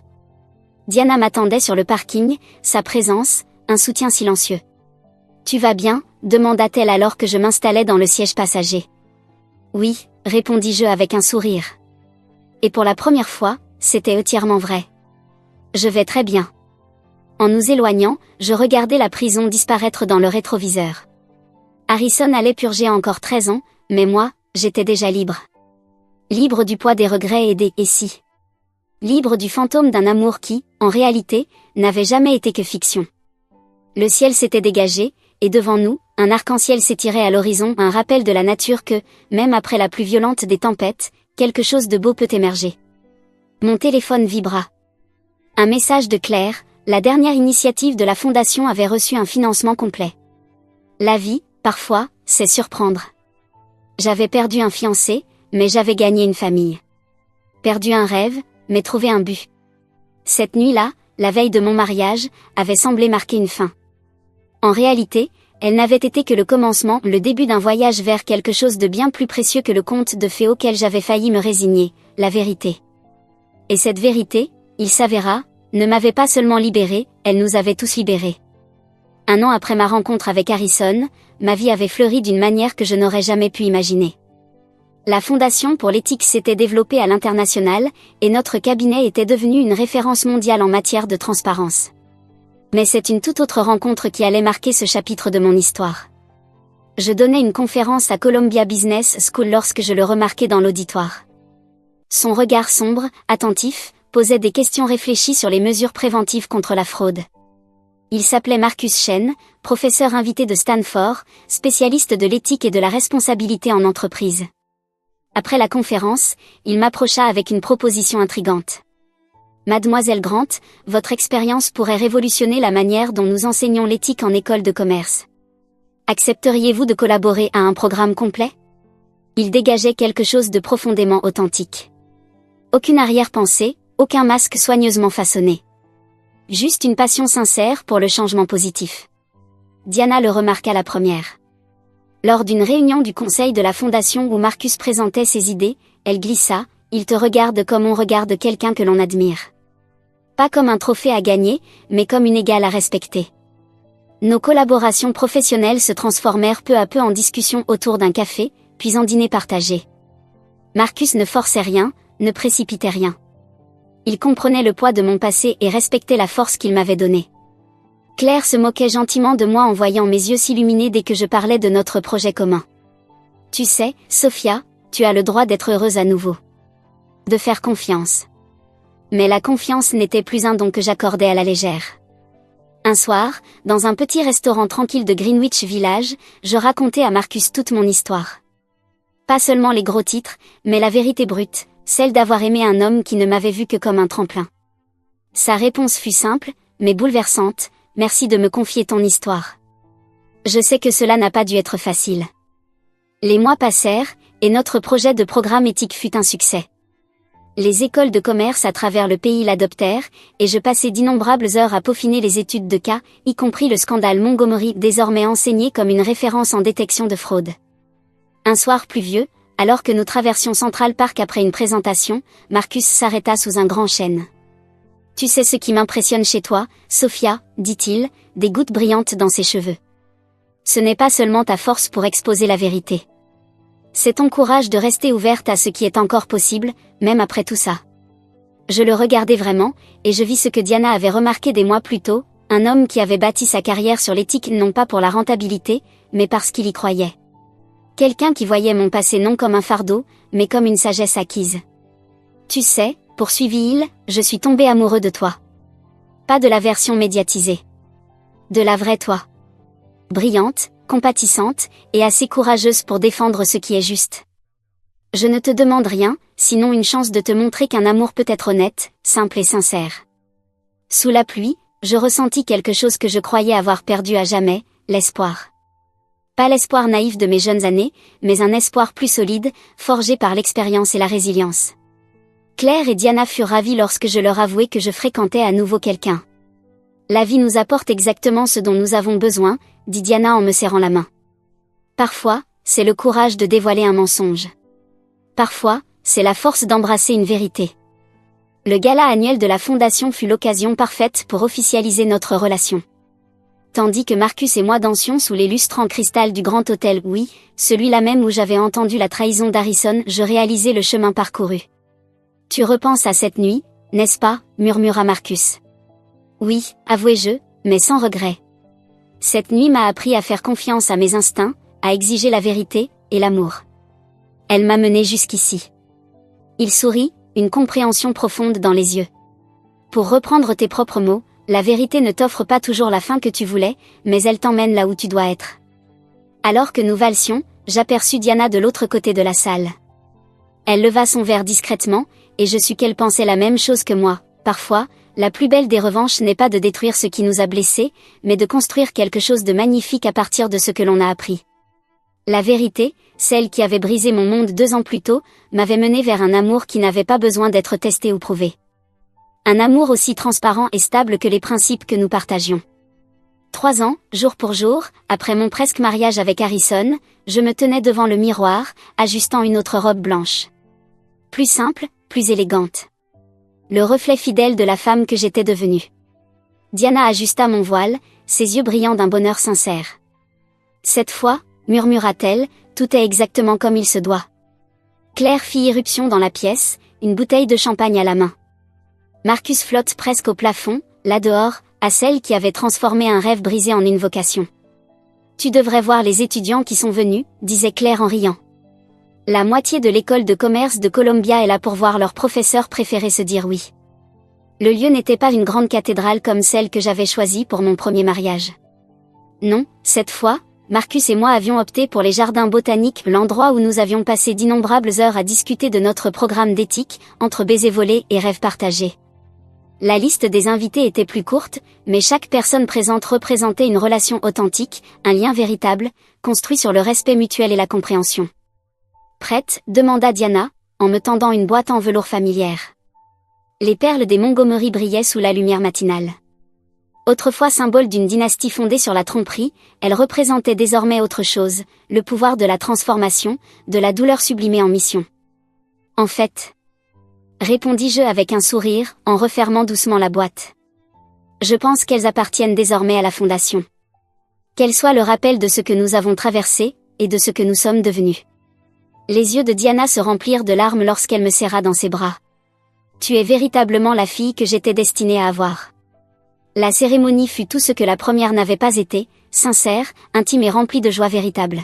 Diana m'attendait sur le parking, sa présence, un soutien silencieux. « Tu vas bien ?» demanda-t-elle alors que je m'installais dans le siège passager. « Oui », répondis-je avec un sourire. Et pour la première fois, c'était entièrement vrai. « Je vais très bien. » En nous éloignant, je regardais la prison disparaître dans le rétroviseur. Harrison allait purger encore 13 ans, mais moi, j'étais déjà libre. Libre du poids des regrets et des « et si ». Libre du fantôme d'un amour qui, en réalité, n'avait jamais été que fiction. Le ciel s'était dégagé, et devant nous, un arc-en-ciel s'étirait à l'horizon, un rappel de la nature que, même après la plus violente des tempêtes, quelque chose de beau peut émerger. Mon téléphone vibra. Un message de Claire, la dernière initiative de la Fondation avait reçu un financement complet. La vie, parfois, c'est surprendre. J'avais perdu un fiancé, mais j'avais gagné une famille. Perdu un rêve, mais trouvé un but. Cette nuit-là, la veille de mon mariage, avait semblé marquer une fin. En réalité, elle n'avait été que le commencement, le début d'un voyage vers quelque chose de bien plus précieux que le conte de fées auquel j'avais failli me résigner, la vérité. Et cette vérité, il s'avéra, ne m'avait pas seulement libérée, elle nous avait tous libérés. 1 an après ma rencontre avec Harrison, ma vie avait fleuri d'une manière que je n'aurais jamais pu imaginer. La Fondation pour l'éthique s'était développée à l'international, et notre cabinet était devenu une référence mondiale en matière de transparence. Mais c'est une toute autre rencontre qui allait marquer ce chapitre de mon histoire. Je donnais une conférence à Columbia Business School lorsque je le remarquai dans l'auditoire. Son regard sombre, attentif, posait des questions réfléchies sur les mesures préventives contre la fraude. Il s'appelait Marcus Shen, professeur invité de Stanford, spécialiste de l'éthique et de la responsabilité en entreprise. Après la conférence, il m'approcha avec une proposition intrigante. Mademoiselle Grant, votre expérience pourrait révolutionner la manière dont nous enseignons l'éthique en école de commerce. Accepteriez-vous de collaborer à un programme complet? Il dégageait quelque chose de profondément authentique. Aucune arrière-pensée, aucun masque soigneusement façonné. Juste une passion sincère pour le changement positif. Diana le remarqua la première. Lors d'une réunion du conseil de la fondation où Marcus présentait ses idées, elle glissa, « Il te regarde comme on regarde quelqu'un que l'on admire. Pas comme un trophée à gagner, mais comme une égale à respecter. » Nos collaborations professionnelles se transformèrent peu à peu en discussions autour d'un café, puis en dîner partagé. Marcus ne forçait rien, ne précipitait rien. Il comprenait le poids de mon passé et respectait la force qu'il m'avait donnée. Claire se moquait gentiment de moi en voyant mes yeux s'illuminer dès que je parlais de notre projet commun. « Tu sais, Sophia, tu as le droit d'être heureuse à nouveau. De faire confiance. » Mais la confiance n'était plus un don que j'accordais à la légère. Un soir, dans un petit restaurant tranquille de Greenwich Village, je racontais à Marcus toute mon histoire. Pas seulement les gros titres, mais la vérité brute, celle d'avoir aimé un homme qui ne m'avait vu que comme un tremplin. Sa réponse fut simple, mais bouleversante, « Merci de me confier ton histoire. Je sais que cela n'a pas dû être facile. » Les mois passèrent, et notre projet de programme éthique fut un succès. Les écoles de commerce à travers le pays l'adoptèrent, et je passai d'innombrables heures à peaufiner les études de cas, y compris le scandale Montgomery désormais enseigné comme une référence en détection de fraude. Un soir pluvieux, alors que nous traversions Central Park après une présentation, Marcus s'arrêta sous un grand chêne. « Tu sais ce qui m'impressionne chez toi, Sophia, dit-il, des gouttes brillantes dans ses cheveux. Ce n'est pas seulement ta force pour exposer la vérité. C'est ton courage de rester ouverte à ce qui est encore possible, même après tout ça. » Je le regardais vraiment, et je vis ce que Diana avait remarqué des mois plus tôt, un homme qui avait bâti sa carrière sur l'éthique non pas pour la rentabilité, mais parce qu'il y croyait. Quelqu'un qui voyait mon passé non comme un fardeau, mais comme une sagesse acquise. « Tu sais, poursuivit-il, je suis tombé amoureux de toi. Pas de la version médiatisée. De la vraie toi. Brillante, compatissante, et assez courageuse pour défendre ce qui est juste. Je ne te demande rien, sinon une chance de te montrer qu'un amour peut être honnête, simple et sincère. » Sous la pluie, je ressentis quelque chose que je croyais avoir perdu à jamais, l'espoir. Pas l'espoir naïf de mes jeunes années, mais un espoir plus solide, forgé par l'expérience et la résilience. Claire et Diana furent ravies lorsque je leur avouai que je fréquentais à nouveau quelqu'un. « La vie nous apporte exactement ce dont nous avons besoin, » dit Diana en me serrant la main. Parfois, c'est le courage de dévoiler un mensonge. Parfois, c'est la force d'embrasser une vérité. Le gala annuel de la Fondation fut l'occasion parfaite pour officialiser notre relation. Tandis que Marcus et moi dansions sous les lustres en cristal du Grand Hôtel, oui, celui-là même où j'avais entendu la trahison d'Harrison, je réalisais le chemin parcouru. « Tu repenses à cette nuit, n'est-ce pas ?» murmura Marcus. « Oui, avouai-je, mais sans regret. Cette nuit m'a appris à faire confiance à mes instincts, à exiger la vérité, et l'amour. Elle m'a mené jusqu'ici. » Il sourit, une compréhension profonde dans les yeux. « Pour reprendre tes propres mots, la vérité ne t'offre pas toujours la fin que tu voulais, mais elle t'emmène là où tu dois être. » Alors que nous valsions, j'aperçus Diana de l'autre côté de la salle. Elle leva son verre discrètement, et je sus qu'elle pensait la même chose que moi. Parfois, la plus belle des revanches n'est pas de détruire ce qui nous a blessés, mais de construire quelque chose de magnifique à partir de ce que l'on a appris. La vérité, celle qui avait brisé mon monde 2 ans plus tôt, m'avait mené vers un amour qui n'avait pas besoin d'être testé ou prouvé. Un amour aussi transparent et stable que les principes que nous partagions. 3 ans, jour pour jour, après mon presque mariage avec Harrison, je me tenais devant le miroir, ajustant une autre robe blanche. Plus simple, plus élégante. Le reflet fidèle de la femme que j'étais devenue. Diana ajusta mon voile, ses yeux brillants d'un bonheur sincère. Cette fois, murmura-t-elle, tout est exactement comme il se doit. Claire fit irruption dans la pièce, une bouteille de champagne à la main. Marcus flotte presque au plafond, là dehors, à celle qui avait transformé un rêve brisé en une vocation. Tu devrais voir les étudiants qui sont venus, disait Claire en riant. La moitié de l'école de commerce de Columbia est là pour voir leur professeur préféré se dire oui. Le lieu n'était pas une grande cathédrale comme celle que j'avais choisie pour mon premier mariage. Non, cette fois, Marcus et moi avions opté pour les jardins botaniques, l'endroit où nous avions passé d'innombrables heures à discuter de notre programme d'éthique, entre baisers volés et rêves partagés. La liste des invités était plus courte, mais chaque personne présente représentait une relation authentique, un lien véritable, construit sur le respect mutuel et la compréhension. Prête, demanda Diana, en me tendant une boîte en velours familière. Les perles des Montgomery brillaient sous la lumière matinale. Autrefois symbole d'une dynastie fondée sur la tromperie, elle représentait désormais autre chose, le pouvoir de la transformation, de la douleur sublimée en mission. En fait, répondis-je avec un sourire, en refermant doucement la boîte. Je pense qu'elles appartiennent désormais à la Fondation. Qu'elles soient le rappel de ce que nous avons traversé, et de ce que nous sommes devenus. Les yeux de Diana se remplirent de larmes lorsqu'elle me serra dans ses bras. Tu es véritablement la fille que j'étais destinée à avoir. La cérémonie fut tout ce que la première n'avait pas été, sincère, intime et remplie de joie véritable.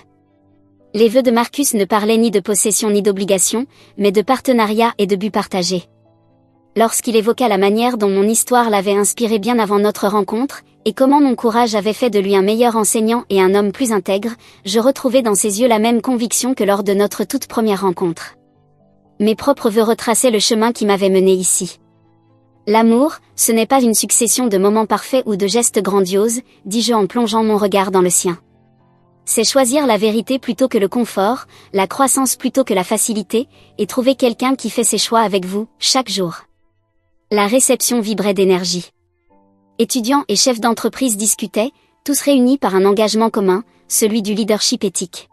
Les vœux de Marcus ne parlaient ni de possession ni d'obligation, mais de partenariat et de but partagé. Lorsqu'il évoqua la manière dont mon histoire l'avait inspiré bien avant notre rencontre, et comment mon courage avait fait de lui un meilleur enseignant et un homme plus intègre, je retrouvai dans ses yeux la même conviction que lors de notre toute première rencontre. Mes propres vœux retraçaient le chemin qui m'avait mené ici. L'amour, ce n'est pas une succession de moments parfaits ou de gestes grandioses, dis-je en plongeant mon regard dans le sien. C'est choisir la vérité plutôt que le confort, la croissance plutôt que la facilité, et trouver quelqu'un qui fait ses choix avec vous, chaque jour. La réception vibrait d'énergie. Étudiants et chefs d'entreprise discutaient, tous réunis par un engagement commun, celui du leadership éthique.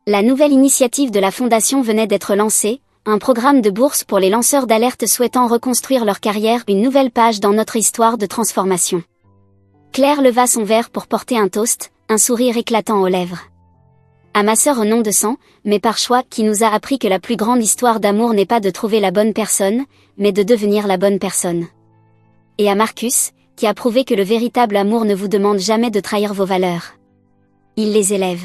La nouvelle initiative de la Fondation venait d'être lancée, un programme de bourse pour les lanceurs d'alerte souhaitant reconstruire leur carrière, une nouvelle page dans notre histoire de transformation. Claire leva son verre pour porter un toast, un sourire éclatant aux lèvres. À ma sœur au nom de sang, mais par choix, qui nous a appris que la plus grande histoire d'amour n'est pas de trouver la bonne personne, mais de devenir la bonne personne. Et à Marcus, qui a prouvé que le véritable amour ne vous demande jamais de trahir vos valeurs. Il les élève.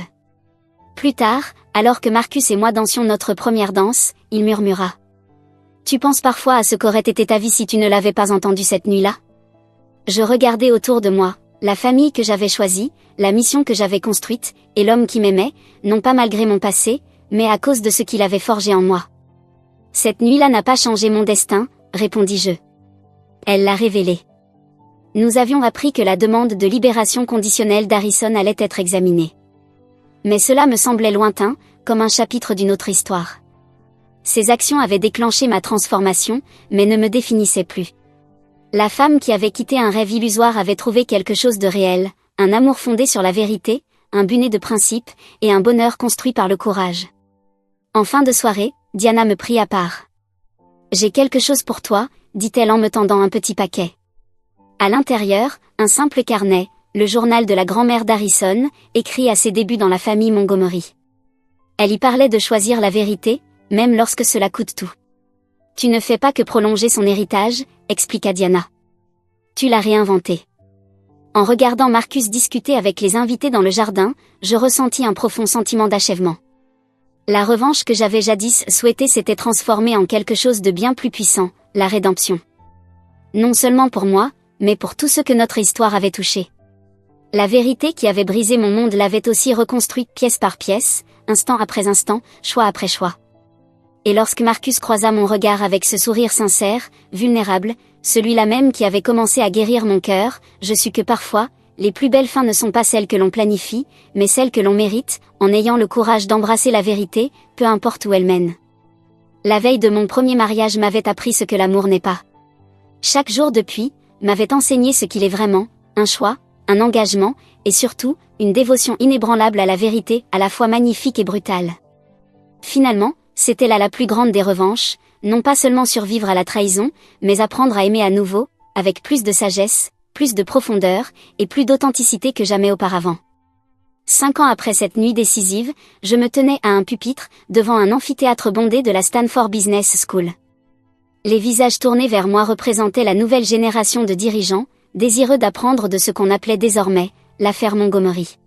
Plus tard, alors que Marcus et moi dansions notre première danse, il murmura. Tu penses parfois à ce qu'aurait été ta vie si tu ne l'avais pas entendu cette nuit-là? Je regardais autour de moi, la famille que j'avais choisie, la mission que j'avais construite, et l'homme qui m'aimait, non pas malgré mon passé, mais à cause de ce qu'il avait forgé en moi. Cette nuit-là n'a pas changé mon destin, répondis-je. Elle l'a révélé. Nous avions appris que la demande de libération conditionnelle d'Harrison allait être examinée. Mais cela me semblait lointain, comme un chapitre d'une autre histoire. Ces actions avaient déclenché ma transformation, mais ne me définissaient plus. La femme qui avait quitté un rêve illusoire avait trouvé quelque chose de réel, un amour fondé sur la vérité, un but né de principes, et un bonheur construit par le courage. En fin de soirée, Diana me prit à part. J'ai quelque chose pour toi, dit-elle en me tendant un petit paquet. À l'intérieur, un simple carnet, le journal de la grand-mère d'Harrison, écrit à ses débuts dans la famille Montgomery. Elle y parlait de choisir la vérité, même lorsque cela coûte tout. Tu ne fais pas que prolonger son héritage, expliqua Diana. Tu l'as réinventé. En regardant Marcus discuter avec les invités dans le jardin, je ressentis un profond sentiment d'achèvement. La revanche que j'avais jadis souhaitée s'était transformée en quelque chose de bien plus puissant, la rédemption. Non seulement pour moi, mais pour tous ceux que notre histoire avait touchés. La vérité qui avait brisé mon monde l'avait aussi reconstruite pièce par pièce, instant après instant, choix après choix. Et lorsque Marcus croisa mon regard avec ce sourire sincère, vulnérable, celui-là même qui avait commencé à guérir mon cœur, je sus que parfois, les plus belles fins ne sont pas celles que l'on planifie, mais celles que l'on mérite, en ayant le courage d'embrasser la vérité, peu importe où elle mène. La veille de mon premier mariage m'avait appris ce que l'amour n'est pas. Chaque jour depuis, m'avait enseigné ce qu'il est vraiment, un choix, un engagement, et surtout, une dévotion inébranlable à la vérité, à la fois magnifique et brutale. Finalement, c'était là la plus grande des revanches, non pas seulement survivre à la trahison, mais apprendre à aimer à nouveau, avec plus de sagesse, plus de profondeur, et plus d'authenticité que jamais auparavant. 5 ans après cette nuit décisive, je me tenais à un pupitre, devant un amphithéâtre bondé de la Stanford Business School. Les visages tournés vers moi représentaient la nouvelle génération de dirigeants, désireux d'apprendre de ce qu'on appelait désormais l'affaire Montgomery.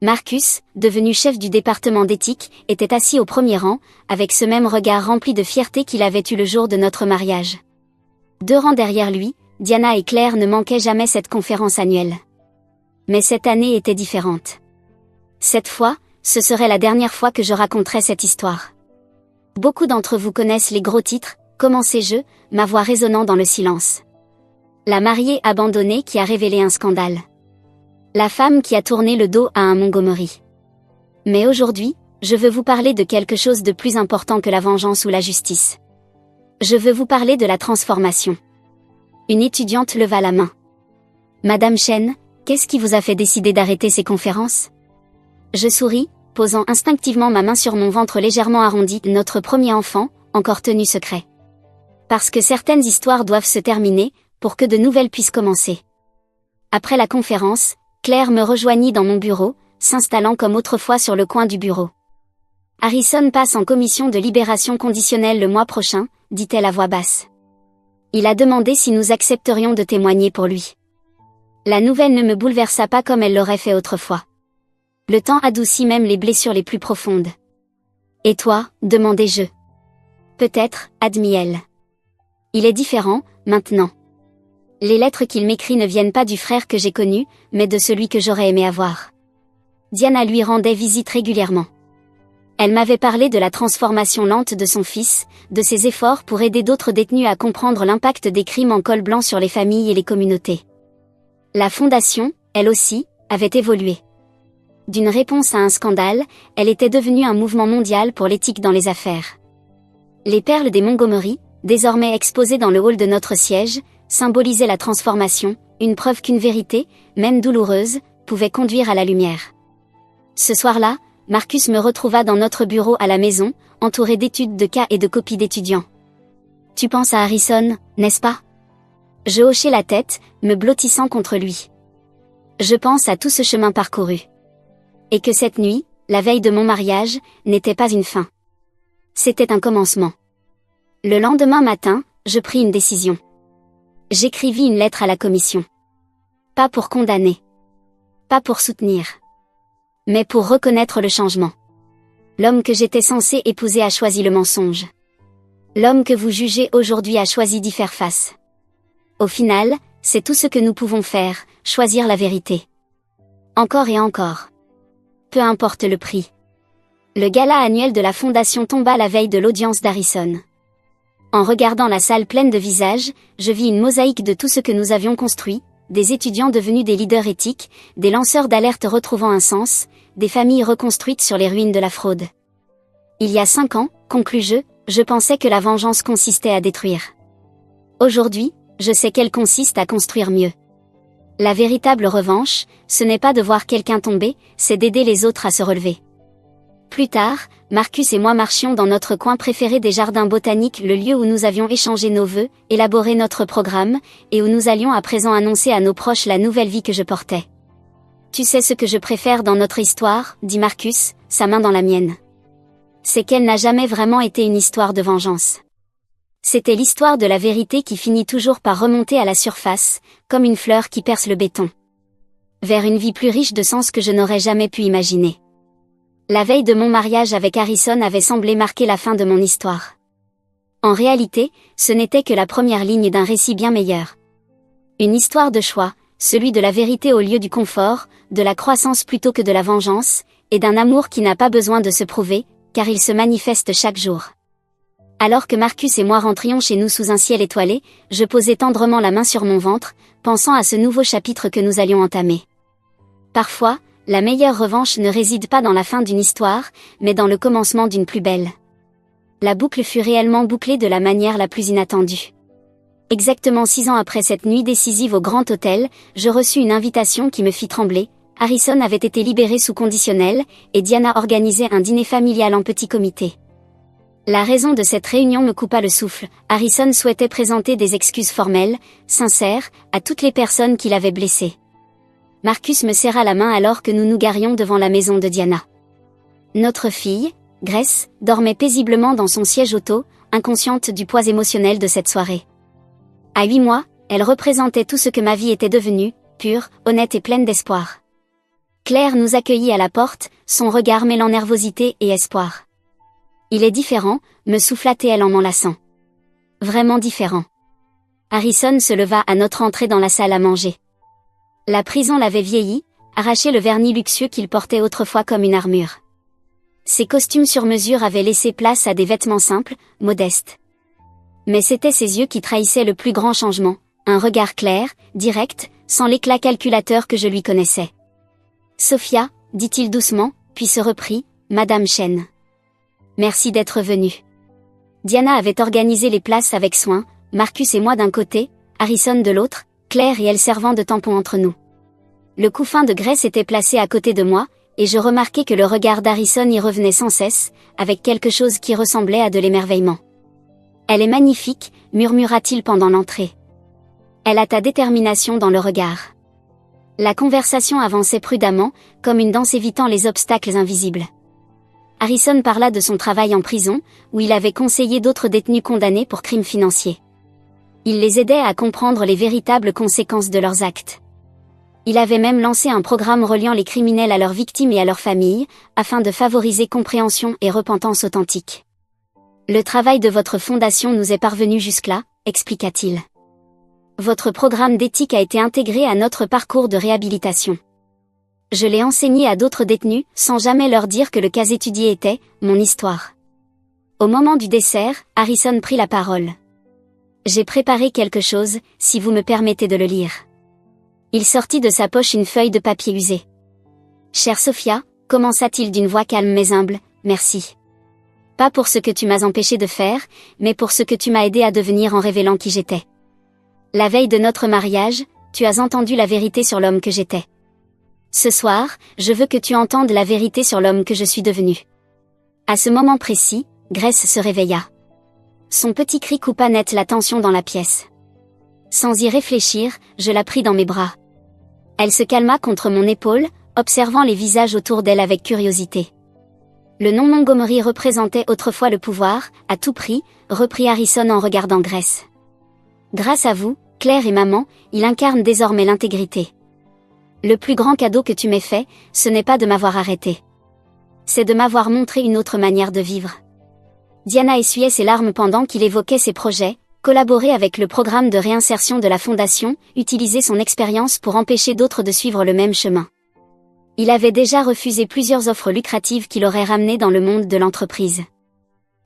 Marcus, devenu chef du département d'éthique, était assis au premier rang, avec ce même regard rempli de fierté qu'il avait eu le jour de notre mariage. 2 rangs derrière lui, Diana et Claire ne manquaient jamais cette conférence annuelle. Mais cette année était différente. Cette fois, ce serait la dernière fois que je raconterais cette histoire. Beaucoup d'entre vous connaissent les gros titres, Comment sais-je, ma voix résonnant dans le silence. La mariée abandonnée qui a révélé un scandale. La femme qui a tourné le dos à un Montgomery. Mais aujourd'hui, je veux vous parler de quelque chose de plus important que la vengeance ou la justice. Je veux vous parler de la transformation. Une étudiante leva la main. Madame Chen, qu'est-ce qui vous a fait décider d'arrêter ces conférences? Je souris, posant instinctivement ma main sur mon ventre légèrement arrondi. Notre premier enfant, encore tenu secret. Parce que certaines histoires doivent se terminer, pour que de nouvelles puissent commencer. Après la conférence, Claire me rejoignit dans mon bureau, s'installant comme autrefois sur le coin du bureau. Harrison passe en commission de libération conditionnelle le mois prochain, dit-elle à voix basse. Il a demandé si nous accepterions de témoigner pour lui. La nouvelle ne me bouleversa pas comme elle l'aurait fait autrefois. Le temps adoucit même les blessures les plus profondes. Et toi, demandai-je. Peut-être, admit-elle. Il est différent, maintenant. Les lettres qu'il m'écrit ne viennent pas du frère que j'ai connu, mais de celui que j'aurais aimé avoir. Diana lui rendait visite régulièrement. Elle m'avait parlé de la transformation lente de son fils, de ses efforts pour aider d'autres détenus à comprendre l'impact des crimes en col blanc sur les familles et les communautés. La fondation, elle aussi, avait évolué. D'une réponse à un scandale, elle était devenue un mouvement mondial pour l'éthique dans les affaires. Les perles des Montgomery, désormais exposées dans le hall de notre siège, symbolisaient la transformation, une preuve qu'une vérité, même douloureuse, pouvait conduire à la lumière. Ce soir-là, Marcus me retrouva dans notre bureau à la maison, entouré d'études de cas et de copies d'étudiants. « Tu penses à Harrison, n'est-ce pas ?» Je hochai la tête, me blottissant contre lui. Je pense à tout ce chemin parcouru. Et que cette nuit, la veille de mon mariage, n'était pas une fin. C'était un commencement. Le lendemain matin, je pris une décision. J'écrivis une lettre à la commission. Pas pour condamner. Pas pour soutenir. Mais pour reconnaître le changement. L'homme que j'étais censé épouser a choisi le mensonge. L'homme que vous jugez aujourd'hui a choisi d'y faire face. Au final, c'est tout ce que nous pouvons faire, choisir la vérité. Encore et encore. Peu importe le prix. Le gala annuel de la Fondation tomba la veille de l'audience d'Harrison. En regardant la salle pleine de visages, je vis une mosaïque de tout ce que nous avions construit, des étudiants devenus des leaders éthiques, des lanceurs d'alerte retrouvant un sens, des familles reconstruites sur les ruines de la fraude. Il y a 5 ans, conclus-je, je pensais que la vengeance consistait à détruire. Aujourd'hui, je sais qu'elle consiste à construire mieux. La véritable revanche, ce n'est pas de voir quelqu'un tomber, c'est d'aider les autres à se relever. Plus tard, Marcus et moi marchions dans notre coin préféré des jardins botaniques, le lieu où nous avions échangé nos vœux, élaboré notre programme, et où nous allions à présent annoncer à nos proches la nouvelle vie que je portais. « Tu sais ce que je préfère dans notre histoire, » dit Marcus, sa main dans la mienne. C'est qu'elle n'a jamais vraiment été une histoire de vengeance. C'était l'histoire de la vérité qui finit toujours par remonter à la surface, comme une fleur qui perce le béton. Vers une vie plus riche de sens que je n'aurais jamais pu imaginer. La veille de mon mariage avec Harrison avait semblé marquer la fin de mon histoire. En réalité, ce n'était que la première ligne d'un récit bien meilleur. Une histoire de choix, celui de la vérité au lieu du confort, de la croissance plutôt que de la vengeance, et d'un amour qui n'a pas besoin de se prouver, car il se manifeste chaque jour. Alors que Marcus et moi rentrions chez nous sous un ciel étoilé, je posai tendrement la main sur mon ventre, pensant à ce nouveau chapitre que nous allions entamer. Parfois, la meilleure revanche ne réside pas dans la fin d'une histoire, mais dans le commencement d'une plus belle. La boucle fut réellement bouclée de la manière la plus inattendue. Exactement 6 ans après cette nuit décisive au Grand Hôtel, je reçus une invitation qui me fit trembler. Harrison avait été libéré sous conditionnel, et Diana organisait un dîner familial en petit comité. La raison de cette réunion me coupa le souffle. Harrison souhaitait présenter des excuses formelles, sincères, à toutes les personnes qu'il avait blessées. Marcus me serra la main alors que nous nous garions devant la maison de Diana. Notre fille, Grace, dormait paisiblement dans son siège auto, inconsciente du poids émotionnel de cette soirée. À 8 mois, elle représentait tout ce que ma vie était devenue, pure, honnête et pleine d'espoir. Claire nous accueillit à la porte, son regard mêlant nervosité et espoir. Il est différent, me souffla-t-elle en m'enlaçant. Vraiment différent. Harrison se leva à notre entrée dans la salle à manger. La prison l'avait vieilli, arraché le vernis luxueux qu'il portait autrefois comme une armure. Ses costumes sur mesure avaient laissé place à des vêtements simples, modestes. Mais c'étaient ses yeux qui trahissaient le plus grand changement, un regard clair, direct, sans l'éclat calculateur que je lui connaissais. « Sophia », dit-il doucement, puis se reprit, « Madame Chen. Merci d'être venue. » Diana avait organisé les places avec soin, Marcus et moi d'un côté, Harrison de l'autre, Claire et elle servant de tampon entre nous. Le couffin de Grace était placé à côté de moi, et je remarquai que le regard d'Harrison y revenait sans cesse, avec quelque chose qui ressemblait à de l'émerveillement. « Elle est magnifique », murmura-t-il pendant l'entrée. « Elle a ta détermination dans le regard. » La conversation avançait prudemment, comme une danse évitant les obstacles invisibles. Harrison parla de son travail en prison, où il avait conseillé d'autres détenus condamnés pour crimes financiers. Il les aidait à comprendre les véritables conséquences de leurs actes. Il avait même lancé un programme reliant les criminels à leurs victimes et à leurs familles, afin de favoriser compréhension et repentance authentique. « Le travail de votre fondation nous est parvenu jusque-là », expliqua-t-il. « Votre programme d'éthique a été intégré à notre parcours de réhabilitation. Je l'ai enseigné à d'autres détenus, sans jamais leur dire que le cas étudié était mon histoire. » Au moment du dessert, Harrison prit la parole. « J'ai préparé quelque chose, si vous me permettez de le lire. » Il sortit de sa poche une feuille de papier usée. « Chère Sophia, commença-t-il d'une voix calme mais humble, merci. Pas pour ce que tu m'as empêché de faire, mais pour ce que tu m'as aidé à devenir en révélant qui j'étais. La veille de notre mariage, tu as entendu la vérité sur l'homme que j'étais. Ce soir, je veux que tu entendes la vérité sur l'homme que je suis devenu. » À ce moment précis, Grace se réveilla. Son petit cri coupa net la tension dans la pièce. Sans y réfléchir, je la pris dans mes bras. Elle se calma contre mon épaule, observant les visages autour d'elle avec curiosité. Le nom Montgomery représentait autrefois le pouvoir, à tout prix, reprit Harrison en regardant Grace. Grâce à vous, Claire et maman, il incarne désormais l'intégrité. Le plus grand cadeau que tu m'aies fait, ce n'est pas de m'avoir arrêté. C'est de m'avoir montré une autre manière de vivre. Diana essuyait ses larmes pendant qu'il évoquait ses projets, collaborer avec le programme de réinsertion de la Fondation, utiliser son expérience pour empêcher d'autres de suivre le même chemin. Il avait déjà refusé plusieurs offres lucratives qui l'auraient ramené dans le monde de l'entreprise.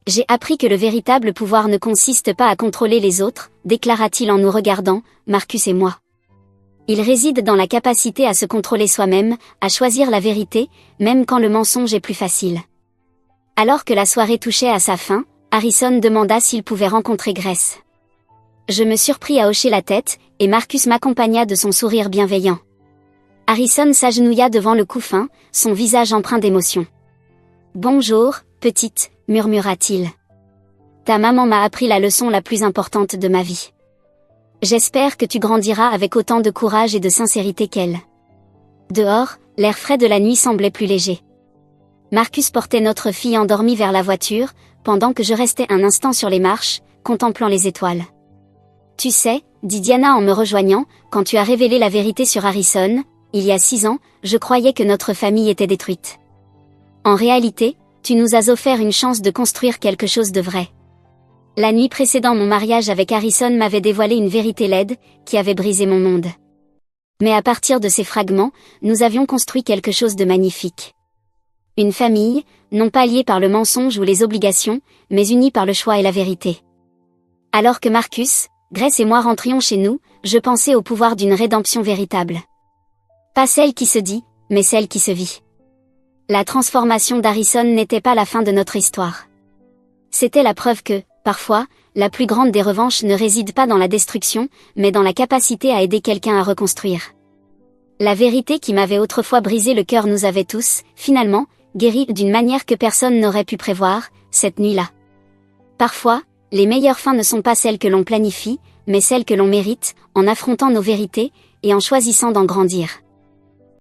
J'ai appris que le véritable pouvoir ne consiste pas à contrôler les autres, déclara-t-il en nous regardant, Marcus et moi. Il réside dans la capacité à se contrôler soi-même, à choisir la vérité, même quand le mensonge est plus facile. Alors que la soirée touchait à sa fin, Harrison demanda s'il pouvait rencontrer Grace. Je me surpris à hocher la tête, et Marcus m'accompagna de son sourire bienveillant. Harrison s'agenouilla devant le couffin, son visage empreint d'émotion. « Bonjour, petite », murmura-t-il. « Ta maman m'a appris la leçon la plus importante de ma vie. J'espère que tu grandiras avec autant de courage et de sincérité qu'elle. » Dehors, l'air frais de la nuit semblait plus léger. Marcus portait notre fille endormie vers la voiture, pendant que je restais un instant sur les marches, contemplant les étoiles. « Tu sais, » dit Diana en me rejoignant, « quand tu as révélé la vérité sur Harrison, il y a 6 ans, je croyais que notre famille était détruite. En réalité, tu nous as offert une chance de construire quelque chose de vrai. La nuit précédant mon mariage avec Harrison m'avait dévoilé une vérité laide, qui avait brisé mon monde. Mais à partir de ces fragments, nous avions construit quelque chose de magnifique. Une famille, non pas liée par le mensonge ou les obligations, mais unie par le choix et la vérité. Alors que Marcus, Grace et moi rentrions chez nous, je pensais au pouvoir d'une rédemption véritable. Pas celle qui se dit, mais celle qui se vit. La transformation d'Harrison n'était pas la fin de notre histoire. C'était la preuve que, parfois, la plus grande des revanches ne réside pas dans la destruction, mais dans la capacité à aider quelqu'un à reconstruire. La vérité qui m'avait autrefois brisé le cœur nous avait tous, finalement, guéris d'une manière que personne n'aurait pu prévoir, cette nuit-là. Parfois, les meilleures fins ne sont pas celles que l'on planifie, mais celles que l'on mérite, en affrontant nos vérités, et en choisissant d'en grandir.